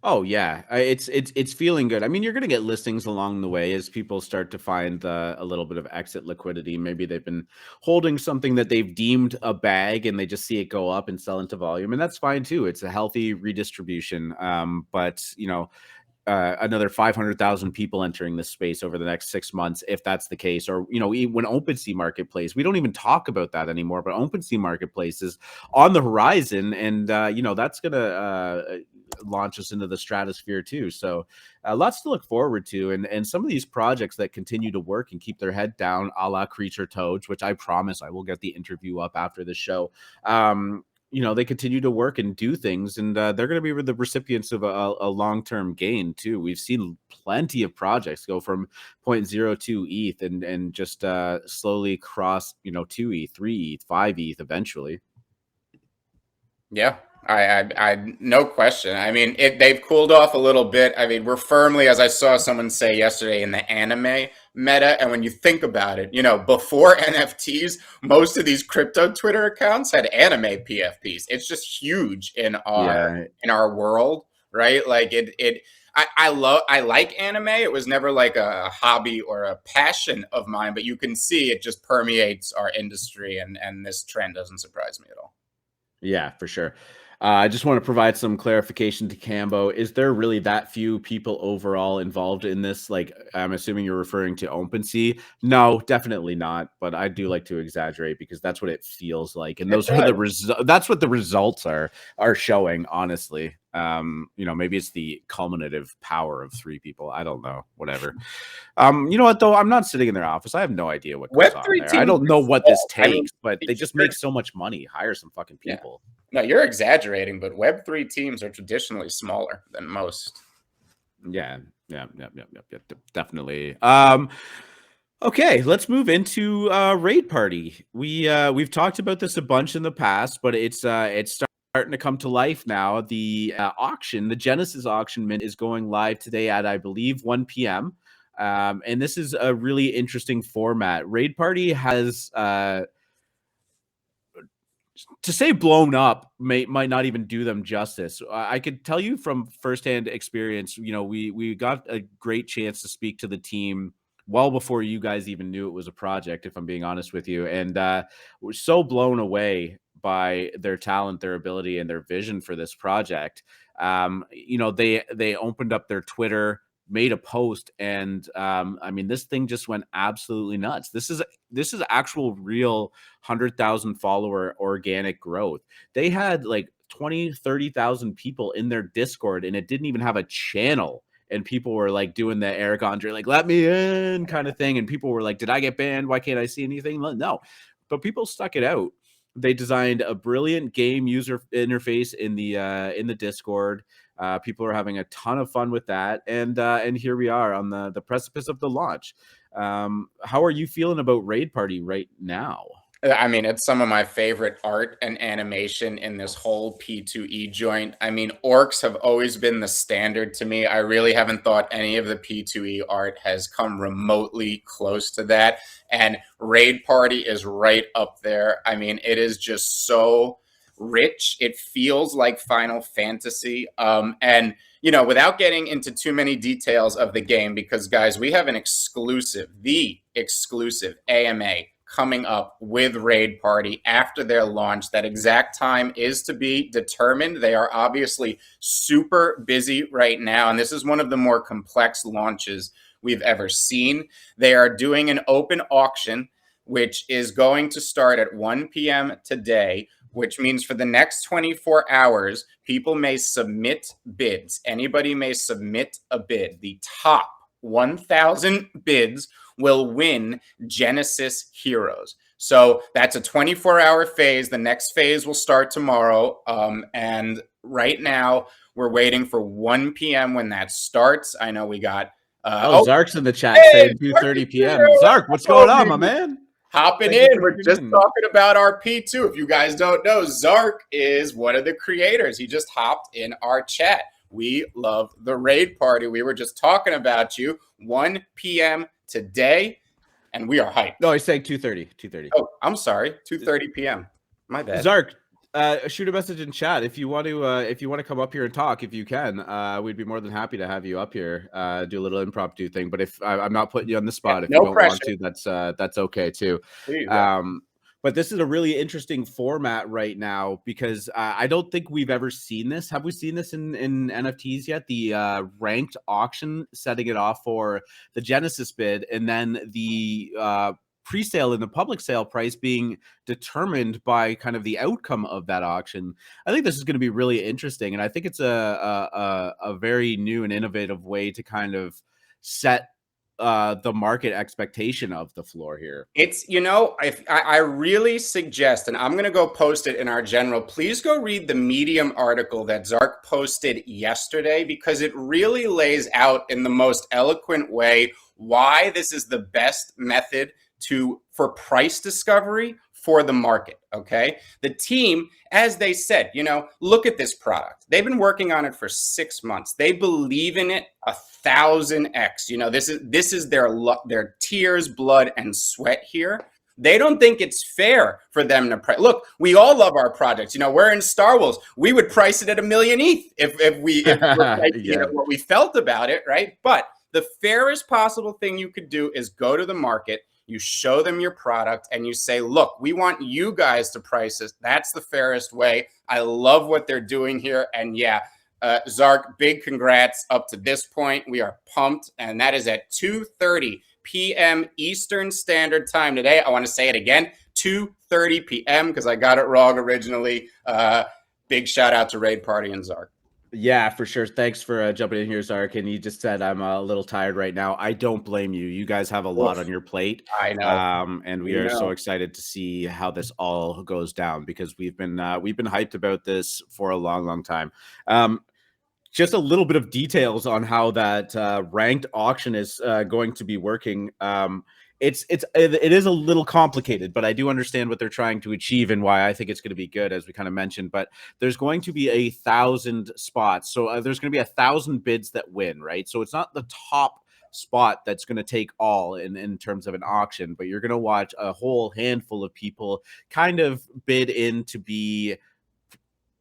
Oh yeah, it's feeling good. I mean, you're going to get listings along the way as people start to find a little bit of exit liquidity. Maybe they've been holding something that they've deemed a bag, and they just see it go up and sell into volume, and that's fine too. It's a healthy redistribution. But another 500,000 people entering this space over the next 6 months, if that's the case. Or, you know, even when OpenSea Marketplace, we don't even talk about that anymore, but OpenSea Marketplace is on the horizon, and you know, that's gonna launch us into the stratosphere too. So lots to look forward to, and some of these projects that continue to work and keep their head down, a la Creature Toads, which I promise I will get the interview up after the show. You know, they continue to work and do things, and they're going to be the recipients of a long-term gain too. We've seen plenty of projects go from 0.02 ETH and just slowly cross, you know, 2 ETH, 3 ETH, 5 ETH eventually. Yeah, I no question. I mean, they've cooled off a little bit. I mean, we're firmly, as I saw someone say yesterday, in the anime meta. And when you think about it, you know, before NFTs, most of these crypto Twitter accounts had anime PFPs. It's just huge in our world, right? Like I like anime. It was never like a hobby or a passion of mine, but you can see it just permeates our industry, and this trend doesn't surprise me at all. Yeah, for sure. I just want to provide some clarification to Cambo. Is there really that few people overall involved in this? Like, I'm assuming you're referring to OpenSea. No, definitely not. But I do like to exaggerate because that's what it feels like, and those are the that's what the results are showing. Honestly, you know, maybe it's the culminative power of 3 people. I don't know. Whatever. You know what though? I'm not sitting in their office. I have no idea what goes on there. I don't know what this takes, but they just make so much money. Hire some fucking people. Yeah. No, you're exaggerating, but Web3 teams are traditionally smaller than most. Yeah, definitely. Okay, let's move into Raid Party. We've talked about this a bunch in the past, but it's starting to come to life now. The auction, the Genesis auction mint, is going live today at, I believe, 1 p.m. And this is a really interesting format. Raid Party has to say blown up might not even do them justice. I could tell you from firsthand experience, you know, we got a great chance to speak to the team well before you guys even knew it was a project, if I'm being honest with you. And we're so blown away by their talent, their ability, and their vision for this project. You know, they opened up their Twitter, made a post, and I mean, this thing just went absolutely nuts. This is actual real 100,000 follower organic growth. They had like 20-30,000 people in their Discord, and it didn't even have a channel, and people were like doing the Eric Andre, like, let me in kind of thing, and people were like, did I get banned? Why can't I see anything? No, but people stuck it out. They designed a brilliant game user interface in the Discord. People are having a ton of fun with that, and here we are on the precipice of the launch. How are you feeling about Raid Party right now? I mean, it's some of my favorite art and animation in this whole P2E joint. I mean, orcs have always been the standard to me. I really haven't thought any of the P2E art has come remotely close to that. And Raid Party is right up there. I mean, it is just so rich. It feels like Final Fantasy. And, you know, without getting into too many details of the game, because, guys, we have the exclusive AMA coming up with Raid Party after their launch. That exact time is to be determined. They are obviously super busy right now, and this is one of the more complex launches we've ever seen. They are doing an open auction, which is going to start at 1 p.m. today, which means for the next 24 hours, people may submit bids. Anybody may submit a bid. The top 1,000 bids will win Genesis Heroes. So that's a 24-hour phase. The next phase will start tomorrow. And right now, we're waiting for 1 p.m. when that starts. I know we got... Zark's in the chat saying 2:30 p.m. Zark, what's going on, my man? Hopping in. We're just talking about our P2. If you guys don't know, Zark is one of the creators. He just hopped in our chat. We love the Raid Party. We were just talking about you. 1 p.m. today, and we are hyped. No, he's saying 2:30. Oh, I'm sorry, 2:30 p.m. My bad. Zark, shoot a message in chat if you want to come up here and talk. If you can, we'd be more than happy to have you up here, do a little impromptu thing. But if I'm not putting you on the spot, if you don't want to, that's okay too. But this is a really interesting format right now because I don't think we've ever seen this. Have we seen this in NFTs yet? The ranked auction setting it off for the Genesis bid, and then the pre-sale and the public sale price being determined by kind of the outcome of that auction. I think this is going to be really interesting, and I think it's a very new and innovative way to kind of set the market expectation of the floor here. It's, if I really suggest, and I'm going to go post it in our general, please go read the Medium article that Zark posted yesterday, because it really lays out in the most eloquent way why this is the best method for price discovery for the market. Okay. The team, as they said, look at this product. They've been working on it for 6 months. They believe in it 1,000x. This is their tears, blood, and sweat here. They don't think it's fair for them to price. Look, we all love our projects. We're in Star Wars. We would price it at 1 million ETH if we were what we felt about it, right? But the fairest possible thing you could do is go to the market. You show them your product and you say, look, we want you guys to price this. That's the fairest way. I love what they're doing here. And yeah, Zark, big congrats up to this point. We are pumped. And that is at 2:30 p.m. Eastern Standard Time today. I want to say it again, 2:30 p.m. because I got it wrong originally. Big shout out to Raid Party and Zark. Yeah, for sure. Thanks for jumping in here, Zark. And you just said I'm a little tired right now. I don't blame you. You guys have a lot on your plate. I know. And we are so excited to see how this all goes down, because we've been hyped about this for a long, long time. Just a little bit of details on how that ranked auction is going to be working. It is a little complicated, but I do understand what they're trying to achieve and why I think it's going to be good, as we kind of mentioned. But there's going to be 1,000 spots, so there's going to be 1,000 bids that win, right? So it's not the top spot that's going to take all in terms of an auction, but you're going to watch a whole handful of people kind of bid in to be,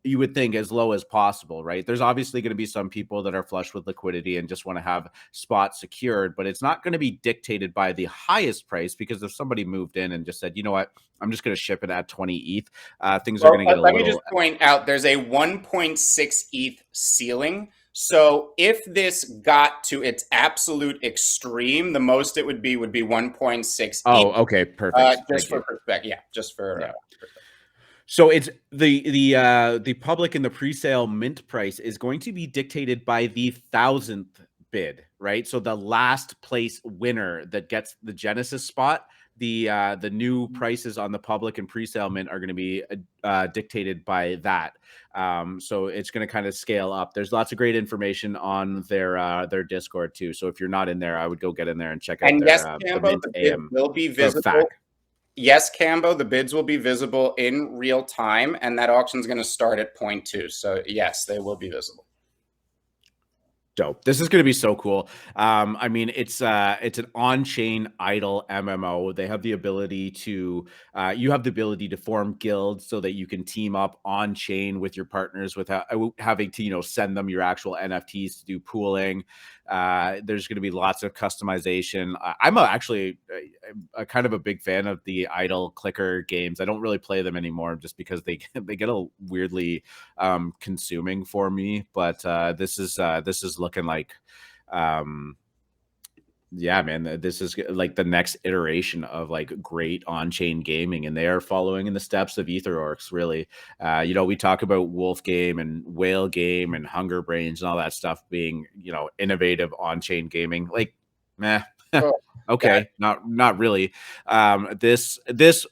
you would think, as low as possible, right? There's obviously going to be some people that are flush with liquidity and just want to have spots secured, but it's not going to be dictated by the highest price, because if somebody moved in and just said, you know what, I'm just going to ship it at 20 ETH, things are going to get Let me just point out, there's a 1.6 ETH ceiling. So if this got to its absolute extreme, the most it would be 1.6. Oh, okay, perfect. Just for perspective, just for. Yeah. So it's the public and the pre-sale mint price is going to be dictated by the 1,000th bid, right? So the last place winner that gets the Genesis spot, the new prices on the public and pre-sale mint are going to be dictated by that. So it's going to kind of scale up. There's lots of great information on their Discord too. So if you're not in there, I would go get in there and check out and their yes, Cambo, the bid will be visible. Yes, Cambo, the bids will be visible in real time, and that auction is going to start at 0.2. So yes, they will be visible. Dope. This is going to be so cool. I mean, it's an on-chain idle MMO. They have the ability to you have the ability to form guilds so that you can team up on-chain with your partners without having to send them your actual NFTs to do pooling. There's going to be lots of customization. I'm actually a kind of a big fan of the idle clicker games. I don't really play them anymore just because they get a weirdly consuming for me. But this is looking like yeah, man, this is like the next iteration of like great on-chain gaming, and they are following in the steps of EtherOrcs, really. We talk about Wolf Game and Whale Game and Hunger Brains and all that stuff being, innovative on-chain gaming. Like, meh. Okay, not really. This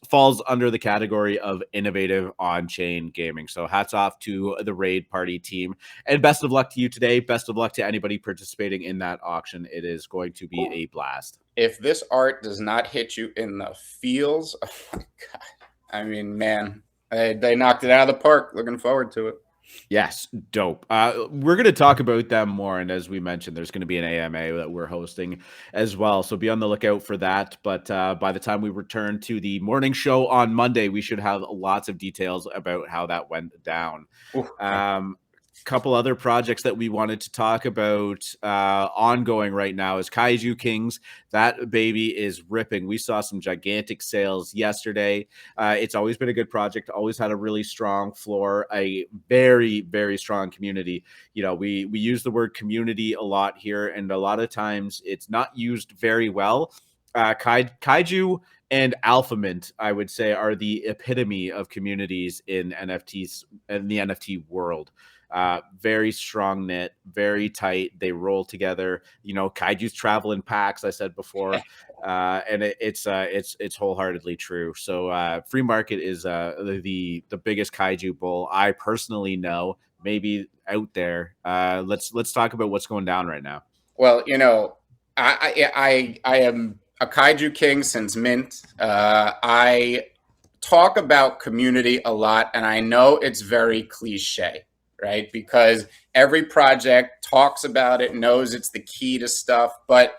falls under the category of innovative on-chain gaming. So hats off to the Raid Party team, and best of luck to you today. Best of luck to anybody participating in that auction. It is going to be a blast. If this art does not hit you in the feels, oh my God. I mean, man, they knocked it out of the park. Looking forward to it. Yes, dope. We're going to talk about them more, and as we mentioned, there's going to be an AMA that we're hosting as well, so be on the lookout for that. But by the time we return to the morning show on Monday, we should have lots of details about how that went down. couple other projects that we wanted to talk about ongoing right now is Kaiju Kings. That baby is ripping. We saw some gigantic sales yesterday. It's always been a good project, always had a really strong floor, a very, very strong community. You know, we use the word community a lot here, and a lot of times it's not used very well. Kaiju and Alphamint, I would say, are the epitome of communities in NFTs in the NFT world. Very strong knit, very tight. They roll together. You know, Kaiju's travel in packs. I said before, and it's wholeheartedly true. So, free market is the biggest Kaiju bull I personally know. Maybe out there. Let's talk about what's going down right now. Well, you know, I am a Kaiju King since Mint. I talk about community a lot, and I know it's very cliche, right? Because every project talks about it, knows it's the key to stuff, but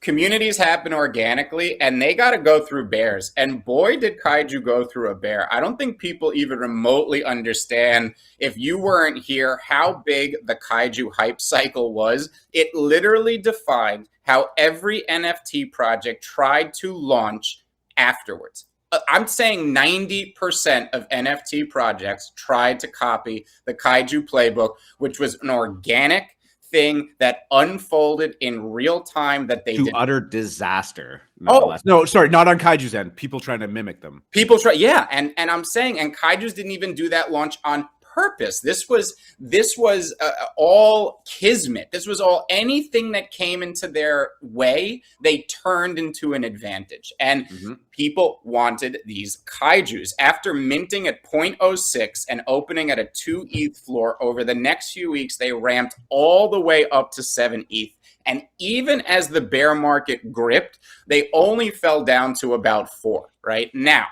communities happen organically, and they got to go through bears. And boy, did Kaiju go through a bear. I don't think people even remotely understand, if you weren't here, how big the Kaiju hype cycle was. It literally defined how every NFT project tried to launch afterwards. I'm saying 90% of NFT projects tried to copy the Kaiju playbook, which was an organic thing that unfolded in real time that they did. Utter disaster. No, sorry, not on Kaiju's end. People trying to mimic them. People try, yeah, and I'm saying, and Kaiju's didn't even do that launch on purpose. This was all kismet. This was all, anything that came into their way, they turned into an advantage. And people wanted these Kaijus. After minting at 0.06 and opening at a 2 ETH floor, over the next few weeks, they ramped all the way up to 7 ETH. And even as the bear market gripped, they only fell down to about 4, right? Now,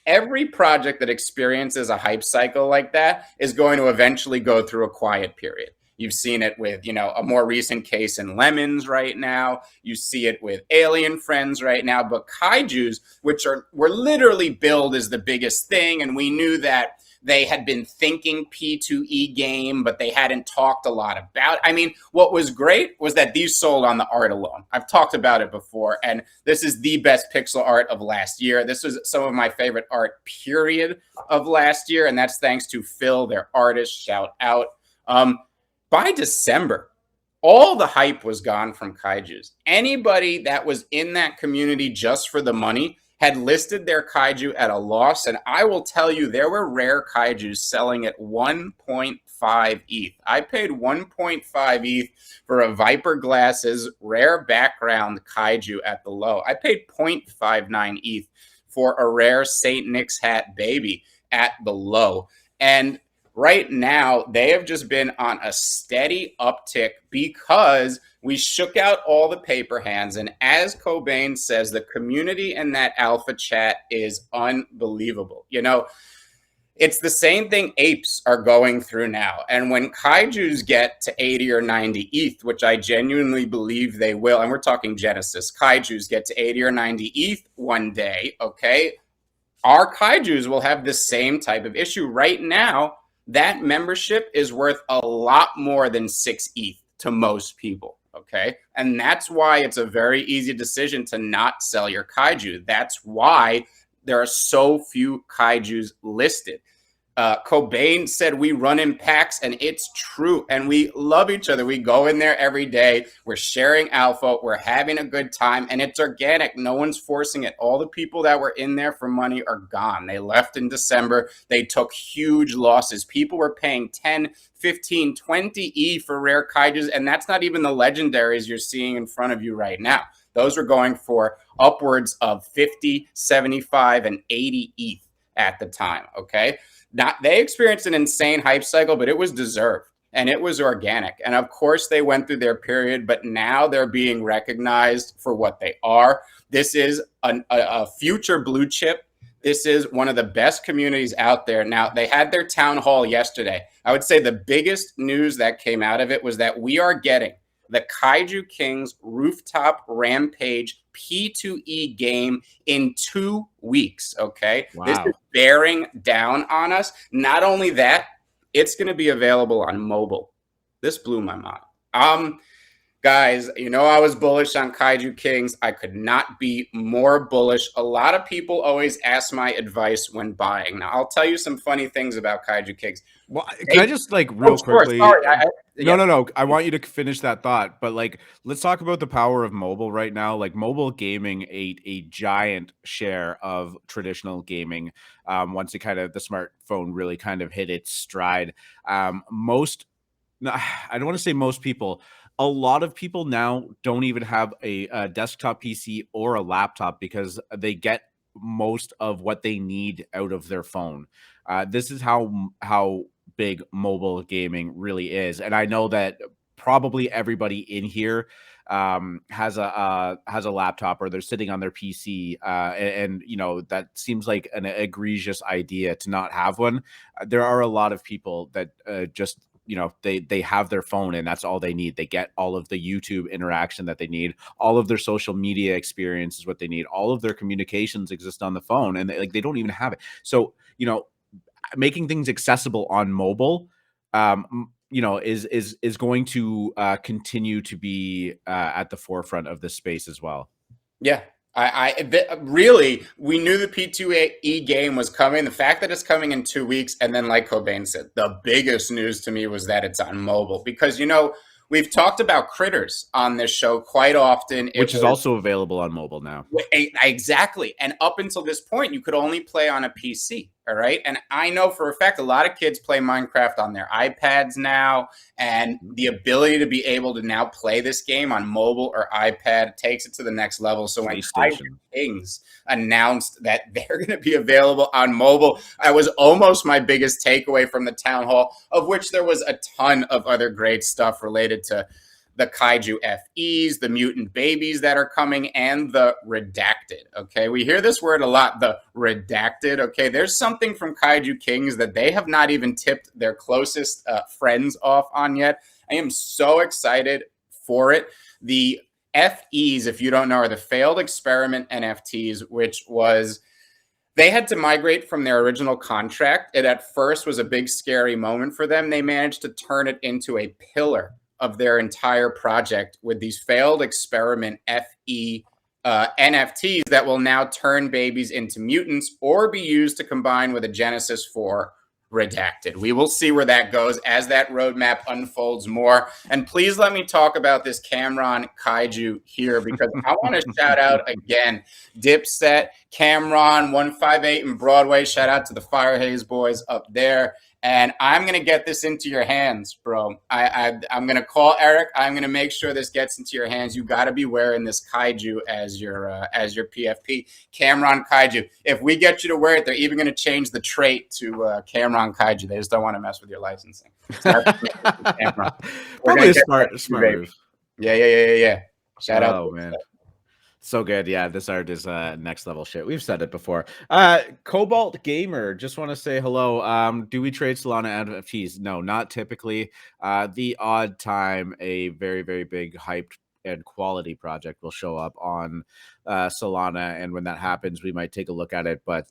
every project that experiences a hype cycle like that is going to eventually go through a quiet period. You've seen it with, you know, a more recent case in Lemons right now. You see it with Alien Friends right now. But Kaijus, which were literally billed as the biggest thing, and we knew that they had been thinking P2E game, but they hadn't talked a lot about it. I mean, what was great was that these sold on the art alone. I've talked about it before, and this is the best pixel art of last year. This was some of my favorite art, period, of last year, and that's thanks to Phil, their artist. Shout out. By December, all the hype was gone from Kaijus. Anybody that was in that community just for the money had listed their Kaiju at a loss, and I will tell you, there were rare Kaijus selling at 1.5 ETH. I paid 1.5 ETH for a Viper Glasses rare background Kaiju at the low. I paid 0.59 ETH for a rare St. Nick's hat baby at the low. And right now, they have just been on a steady uptick because we shook out all the paper hands. And as Cobain says, the community in that alpha chat is unbelievable. You know, it's the same thing apes are going through now. And when Kaijus get to 80 or 90 ETH, which I genuinely believe they will, and we're talking Genesis, Kaijus get to 80 or 90 ETH one day, okay, our Kaijus will have the same type of issue. Right now, that membership is worth a lot more than 6 ETH to most people, okay? And that's why it's a very easy decision to not sell your Kaiju. That's why there are so few Kaijus listed. Cobain said we run in packs, and it's true. And we love each other. We go in there every day. We're sharing alpha. We're having a good time, and it's organic. No one's forcing it. All the people that were in there for money are gone. They left in December. They took huge losses. People were paying 10, 15, 20 E for rare Kaijus, and that's not even the legendaries you're seeing in front of you right now. Those were going for upwards of 50, 75, and 80 ETH at the time, okay? They experienced an insane hype cycle, but it was deserved and it was organic. And of course, they went through their period, but now they're being recognized for what they are. This is a future blue chip. This is one of the best communities out there. Now, they had their town hall yesterday. I would say the biggest news that came out of it was that we are getting the Kaiju Kings Rooftop Rampage P2E game in 2 weeks, okay? Wow. This is bearing down on us. Not only that, it's going to be available on mobile. This blew my mind. Guys, you know I was bullish on Kaiju Kings. I could not be more bullish. A lot of people always ask my advice when buying. Now, I'll tell you some funny things about Kaiju Kings. Well, can I just like real quickly? Sorry. No. I want you to finish that thought, but like, let's talk about the power of mobile right now. Like, mobile gaming ate a giant share of traditional gaming. Once the smartphone really kind of hit its stride. I don't want to say most people. A lot of people now don't even have a desktop PC or a laptop because they get most of what they need out of their phone. This is how big mobile gaming really is, and I know that probably everybody in here has a laptop or they're sitting on their PC, and you know that seems like an egregious idea to not have one. There are a lot of people that just they have their phone and that's all they need. They get all of the YouTube interaction that they need. All of their social media experience is what they need. All of their communications exist on the phone, and they don't even have it. So making things accessible on mobile, is going to continue to be at the forefront of this space as well. Yeah. Really, we knew the P2E game was coming. The fact that it's coming in 2 weeks, and then like Cobain said, the biggest news to me was that it's on mobile, because we've talked about Critters on this show quite often, which is also available on mobile now. Exactly, and up until this point, you could only play on a PC. All right. And I know for a fact a lot of kids play Minecraft on their iPads now, and the ability to be able to now play this game on mobile or iPad takes it to the next level. So when Kaiju Kings announced that they're going to be available on mobile, I was almost my biggest takeaway from the town hall, of which there was a ton of other great stuff related to the Kaiju FEs, the mutant babies that are coming, and the redacted. Okay, we hear this word a lot, the redacted. Okay, there's something from Kaiju Kings that they have not even tipped their closest friends off on yet. I am so excited for it. The FEs, if you don't know, are the failed experiment NFTs, which was they had to migrate from their original contract. It at first was a big scary moment for them. They managed to turn it into a pillar of their entire project with these failed experiment FE NFTs that will now turn babies into mutants or be used to combine with a Genesis for redacted. We will see where that goes as that roadmap unfolds more. And please let me talk about this Cameron Kaiju here, because I want to shout out again Dipset, Cameron 158 in Broadway. Shout out to the Fire Haze boys up there. And I'm going to get this into your hands, bro. I'm going to call Eric. I'm going to make sure this gets into your hands. You got to be wearing this Kaiju as your PFP. Cameron Kaiju. If we get you to wear it, they're even going to change the trait to Cameron Kaiju. They just don't want to mess with your licensing. So probably a smart move. Yeah. Shout out. Oh, man. So good. Yeah, this art is next level shit. We've said it before. Cobalt Gamer, just want to say hello. Do we trade Solana NFTs? No, not typically. The odd time a very, very big hyped and quality project will show up on Solana, and when that happens, we might take a look at it. But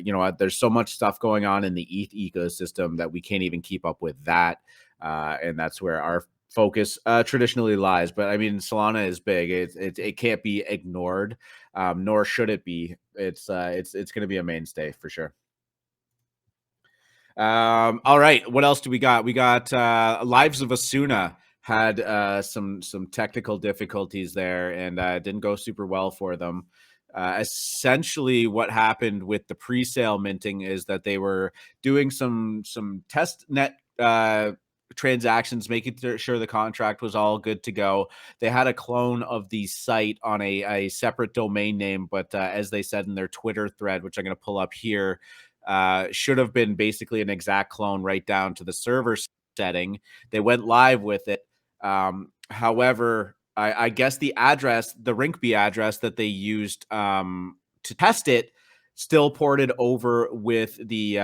you know what? There's so much stuff going on in the ETH ecosystem that we can't even keep up with that, and that's where our focus traditionally lies. But I mean, Solana is big. It can't be ignored, nor should it be. It's going to be a mainstay for sure. All right, what else do we got? We got Lives of Asuna had some technical difficulties there, and didn't go super well for them. Essentially, what happened with the pre-sale minting is that they were doing some test net transactions, making sure the contract was all good to go. They had a clone of the site on a separate domain name, but as they said in their Twitter thread, which I'm going to pull up here, should have been basically an exact clone right down to the server setting. They went live with it. However, I guess the Rinkeby address that they used to test it still ported over with the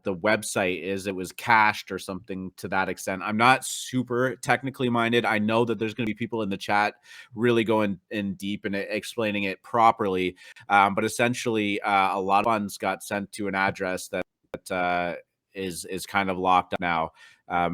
website, is it was cached or something to that extent. I'm not super technically minded. I know that there's going to be people in the chat really going in deep and explaining it properly. But essentially, a lot of funds got sent to an address that is kind of locked up now.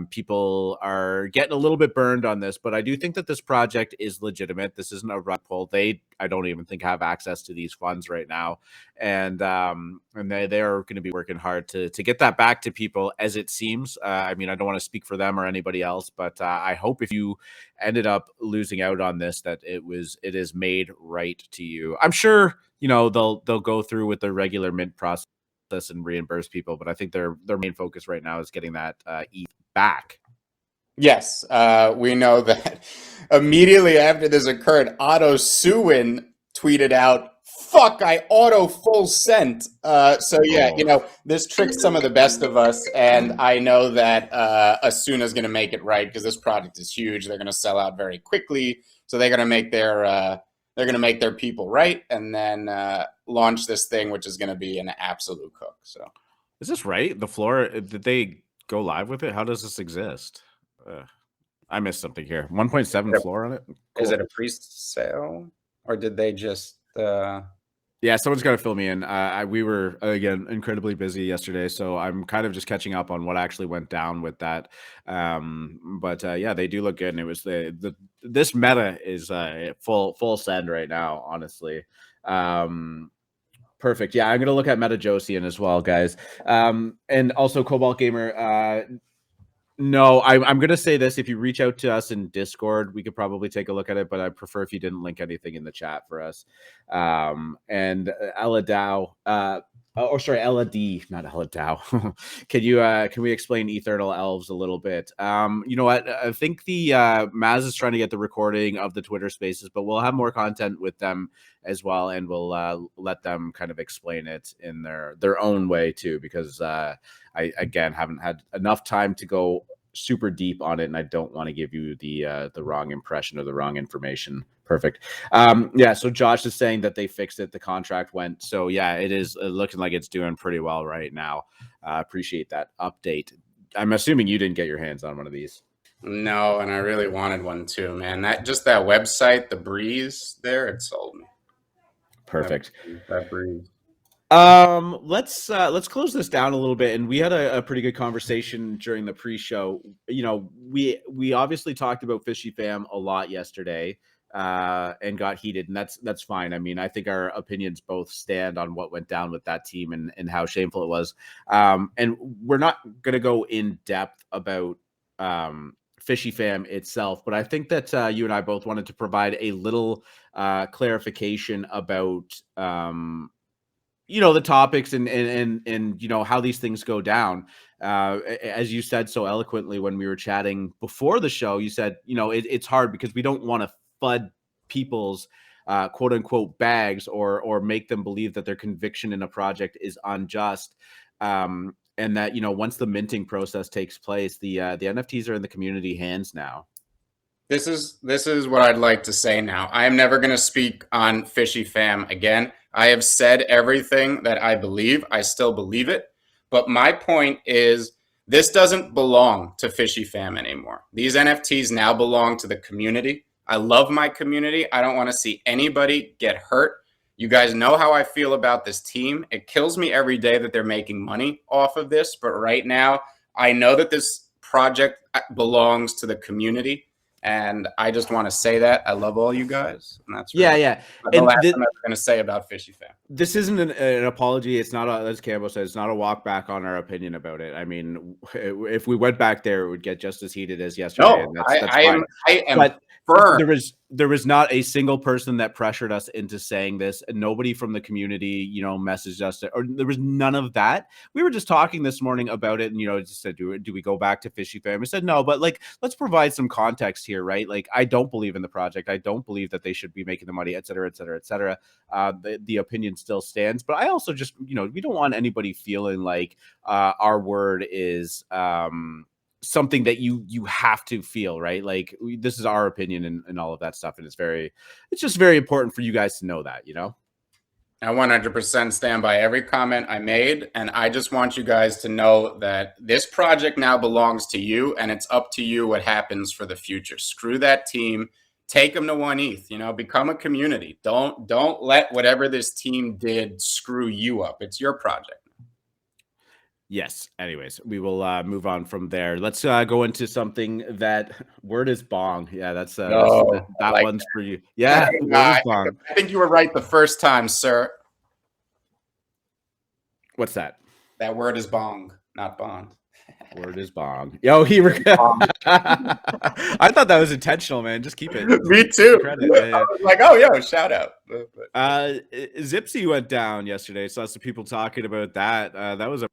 People are getting a little bit burned on this, but I do think that this project is legitimate. This isn't a rug pull. I don't even think have access to these funds right now, and they are going to be working hard to get that back to people, as it seems. I mean, I don't want to speak for them or anybody else, but I hope if you ended up losing out on this, that it is made right to you. I'm sure they'll go through with the regular mint process and reimburse people, but I think their main focus right now is getting that ETH back. Yes, we know that immediately after this occurred, Otto Suwin tweeted out, "Fuck, I auto full sent." So yeah, this tricks some of the best of us, and I know that Asuna's going to make it right because this project is huge. They're going to sell out very quickly, so they're going to make their people right, and then launch this thing, which is going to be an absolute cook. So, is this right? The floor, did they go live with it? How does this exist? I missed something here. 1.7 floor on it. Cool. Is it a pre-sale, or did they just? Yeah, someone's got to fill me in. We were again incredibly busy yesterday, so I'm kind of just catching up on what actually went down with that. But yeah, they do look good, and it was this meta is full send right now. Honestly, perfect. Yeah, I'm gonna look at Meta Josian as well, guys. And also Cobalt Gamer. No, I'm going to say this. If you reach out to us in Discord, we could probably take a look at it, but I prefer if you didn't link anything in the chat for us. And Ella Dow, Ella D, not Ella Dow. Can we explain Eternal Elves a little bit? You know what? I think the Maz is trying to get the recording of the Twitter Spaces, but we'll have more content with them as well, and we'll let them kind of explain it in their own way too, because I again haven't had enough time to go super deep on it, and I don't want to give you the wrong impression or the wrong information. Perfect. Yeah, so Josh is saying that they fixed it. The contract went. So yeah, it is looking like it's doing pretty well right now. Appreciate that update. I'm assuming you didn't get your hands on one of these. No, and I really wanted one too, man. That website, the Breeze there, it sold me. Perfect. That Breeze. Let's close this down a little bit, and we had a pretty good conversation during the pre-show. We obviously talked about Fishy Fam a lot yesterday, and got heated, and that's fine. I mean, I think our opinions both stand on what went down with that team and how shameful it was. And we're not gonna go in depth about Fishy Fam itself, but I think that you and I both wanted to provide a little clarification about the topics and how these things go down. As you said so eloquently when we were chatting before the show, you said it's hard because we don't want to FUD people's quote unquote bags or make them believe that their conviction in a project is unjust. And that once the minting process takes place, the NFTs are in the community hands now. This is what I'd like to say now. I am never going to speak on Fishy Fam again. I have said everything that I believe. I still believe it. But my point is, this doesn't belong to Fishy Fam anymore. These NFTs now belong to the community. I love my community. I don't want to see anybody get hurt. You guys know how I feel about this team. It kills me every day that they're making money off of this. But right now, I know that this project belongs to the community. And I just want to say that I love all you guys, and that's really the last thing I'm going to say about Fishy Fam. This isn't an apology. It's not, as Campbell said, it's not a walk back on our opinion about it. I mean, if we went back there, it would get just as heated as yesterday. No, and I am but firm. There was not a single person that pressured us into saying this. Nobody from the community, messaged us, or there was none of that. We were just talking this morning about it, and just said, do we go back to Fishy Fam? We said no, but let's provide some context here, right? I don't believe in the project. I don't believe that they should be making the money, et cetera, et cetera, et cetera. The opinion still stands, but I also just, we don't want anybody feeling like our word is something that you have to feel, right? This is our opinion and all of that stuff, and it's just very important for you guys to know that. I 100% stand by every comment I made, and I just want you guys to know that this project now belongs to you, and it's up to you what happens for the future. Screw that team. Take them to 1 ETH. Become a community. Don't let whatever this team did screw you up. It's your project. Yes. Anyways, we will move on from there. Let's go into something that word is bong. Yeah, that's No, I that like one's for you. Yeah, word is I bong. think you were right the first time, sir. What's that? That word is bong, not bond. Word is bong. Yo, he. Bong. I thought that was intentional, man. Just keep it. Me Keep too. credit. I was like, oh, yo, shout out. Zipcy went down yesterday. Saw some people talking about that. That was a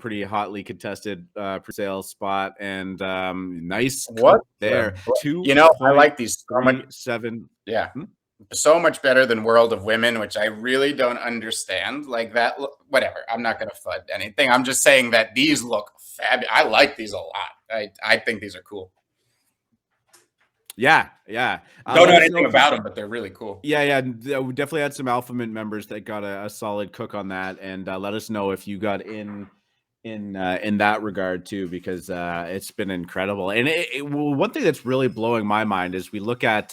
pretty hotly contested pre-sale spot, and nice What? there. You know, I like these so much. 2.37. Yeah. So much better than World of Women, which I really don't understand. Like that, whatever. I'm not going to FUD anything. I'm just saying that these look fabulous. I like these a lot. I think these are cool. Yeah, yeah. Don't know anything about them, but they're really cool. Yeah. We definitely had some Alphamint members that got a solid cook on that, and let us know if you got in that regard too, because it's been incredible. And one thing that's really blowing my mind is we look at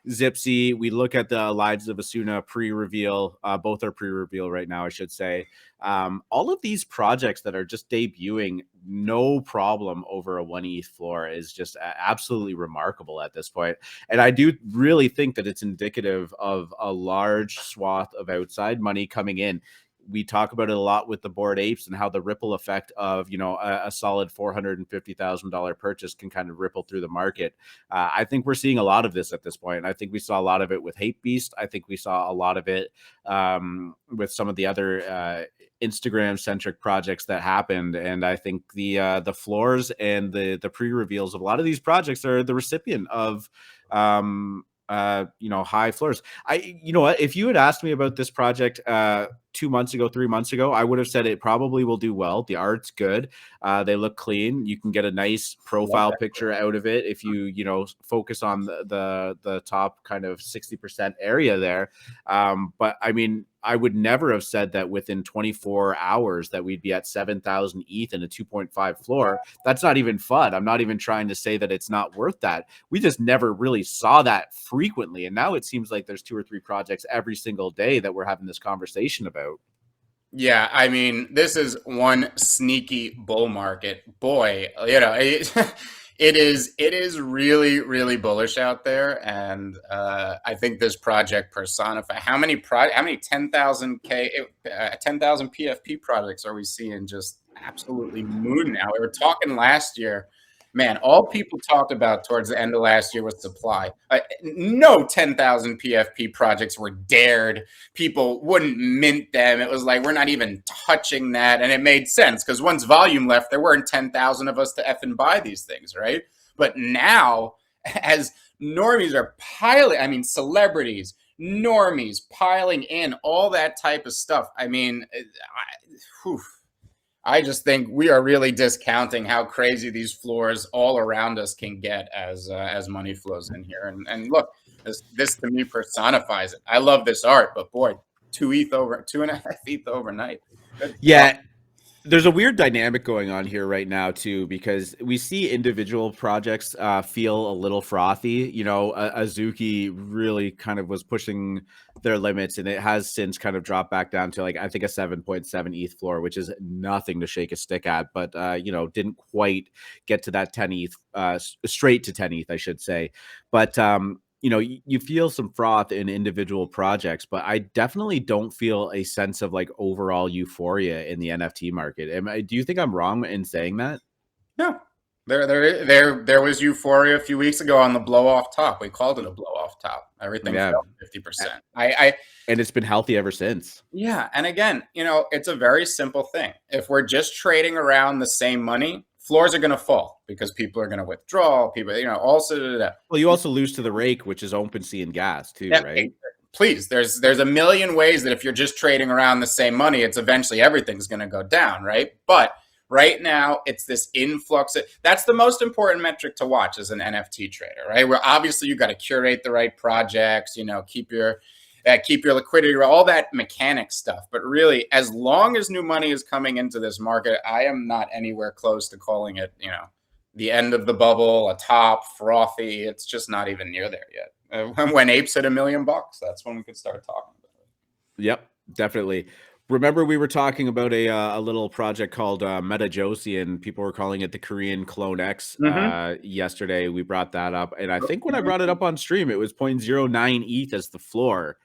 Zipcy, we look at the Lives of Asuna pre-reveal. Both are pre-reveal right now, I should say. All of these projects that are just debuting, no problem over a 1 ETH floor is just absolutely remarkable at this point. And I do really think that it's indicative of a large swath of outside money coming in. We talk about it a lot with the Bored Apes and how the ripple effect of, a solid $450,000 purchase can kind of ripple through the market. I think we're seeing a lot of this at this point. I think we saw a lot of it with Hate Beast. I think we saw a lot of it with some of the other Instagram centric projects that happened. And I think the floors and the pre-reveals of a lot of these projects are the recipient of high floors. If you had asked me about this project 2 months ago, 3 months ago, I would have said it probably will do well. The art's good. They look clean. You can get a nice profile picture out of it if you focus on the top kind of 60% area there. But I mean, I would never have said that within 24 hours that we'd be at 7,000 ETH and a 2.5 floor. That's not even FUD. I'm not even trying to say that it's not worth that. We just never really saw that frequently. And now it seems like there's 2 or 3 projects every single day that we're having this conversation about. Yeah, I mean, this is one sneaky bull market. Boy, it is really, really bullish out there. And I think this project personifies how many 10,000 PFP projects are we seeing just absolutely mooning now? We were talking last year. Man, all people talked about towards the end of last year was supply. No 10,000 PFP projects were dared. People wouldn't mint them. It was like, we're not even touching that. And it made sense because once volume left, there weren't 10,000 of us to effing buy these things, right? But now, as normies are piling, I mean, celebrities, normies piling in, all that type of stuff. I mean, I just think we are really discounting how crazy these floors all around us can get as money flows in here. And look, this to me personifies it. I love this art, but boy, 2.5 ETH overnight. Yeah. There's a weird dynamic going on here right now too, because we see individual projects feel a little frothy. Azuki really kind of was pushing their limits, and it has since kind of dropped back down to I think a 7.7 ETH floor, which is nothing to shake a stick at, but didn't quite get to that 10 ETH, straight to 10 ETH, I should say. But you feel some froth in individual projects, but I definitely don't feel a sense of overall euphoria in the NFT market. Do you think I'm wrong in saying that? No, there was euphoria a few weeks ago on the blow off top. We called it a blow off top. Everything fell 50%. And it's been healthy ever since. Yeah, and again, it's a very simple thing. If we're just trading around the same money, floors are going to fall because people are going to withdraw. People, also. Well, you also lose to the rake, which is OpenSea and gas too, right? Please, there's a million ways that if you're just trading around the same money, it's eventually everything's going to go down, right? But right now, it's this influx. That's the most important metric to watch as an NFT trader, right? Where obviously you got to curate the right projects, keep your liquidity, all that mechanic stuff. But really, as long as new money is coming into this market, I am not anywhere close to calling it, the end of the bubble, a top, frothy. It's just not even near there yet. When apes hit $1 million, that's when we could start talking about it. Yep, definitely. Remember we were talking about a little project called Metajosi, and people were calling it the Korean Clone X yesterday. We brought that up, and I think when I brought it up on stream, it was 0.09 ETH as the floor.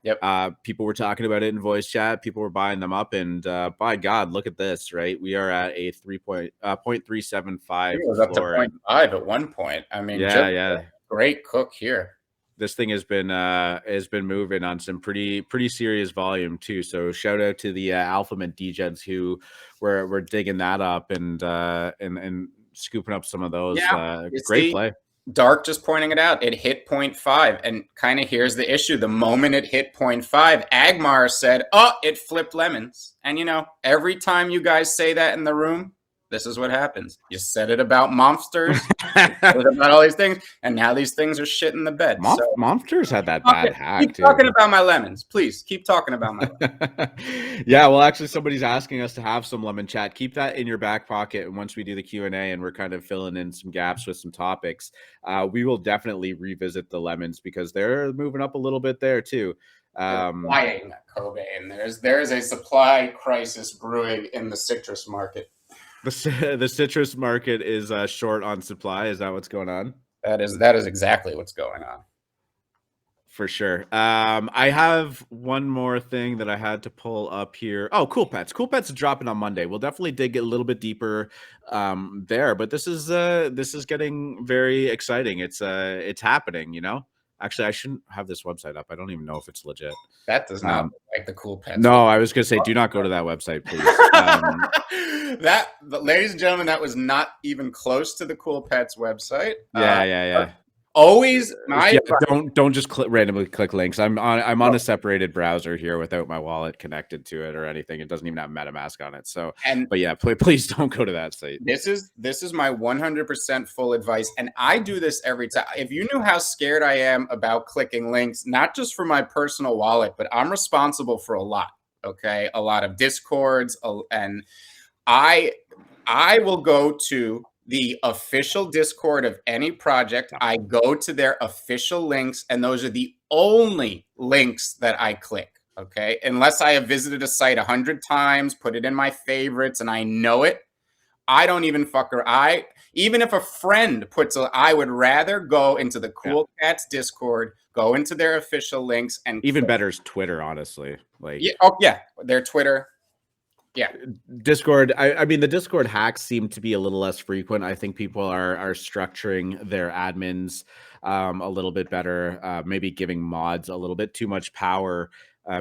Yep. People were talking about it in voice chat. People were buying them up, and by God, look at this, right? We are at a 0.375 It was up to floor. 0.5 at one point. I mean, Yeah. Great cook here. This thing has been moving on some pretty serious volume too. So shout out to the Alphamint degens who were digging that up and scooping up some of those. Yeah, great play. Dark just pointing it out. It hit 0.5, and kind of here's the issue. The moment it hit 0.5, Agmar said, "Oh, it flipped lemons." And you know, every time you guys say that in the room, this is what happens. You said it about monsters, about all these things, and now these things are shit in the bed. Monsters had that bad hack. Keep talking about my lemons, please. Keep talking about my lemons. Yeah, well, actually, somebody's asking us to have some lemon chat. Keep that in your back pocket, and once we do the Q&A and we're kind of filling in some gaps with some topics, we will definitely revisit the lemons because they're moving up a little bit there too. Flying, Kobe, and there's a supply crisis brewing in the citrus market. The citrus market is short on supply. Is that what's going on? That is exactly what's going on. For sure. I have one more thing that I had to pull up here. Oh, Cool Pets. Cool Pets is dropping on Monday. We'll definitely dig a little bit deeper there, but this is getting very exciting. It's happening, you know? Actually, I shouldn't have this website up. I don't even know if it's legit. That does not look like the Cool Pets. No, I was going to say, do not go to that website, please. Ladies and gentlemen, that was not even close to the Cool Pets website. Yeah. Always, don't just randomly click links. I'm on a separated browser here without my wallet connected to it or anything. It doesn't even have MetaMask on it. So, but yeah, please don't go to that site. This is my 100% full advice, and I do this every time. If you knew how scared I am about clicking links, not just for my personal wallet, but I'm responsible for a lot. Okay, a lot of Discords, and I will go to the official Discord of any project. I go to their official links, and those are the only links that I click, okay? Unless I have visited a site 100 times, put it in my favorites, and I know it, I don't even even if a friend I would rather go into the Cool Cats Discord, go into their official links, and even better is Twitter, honestly. Like, their Twitter. Yeah, Discord. I mean, the Discord hacks seem to be a little less frequent. I think people are structuring their admins a little bit better, maybe giving mods a little bit too much power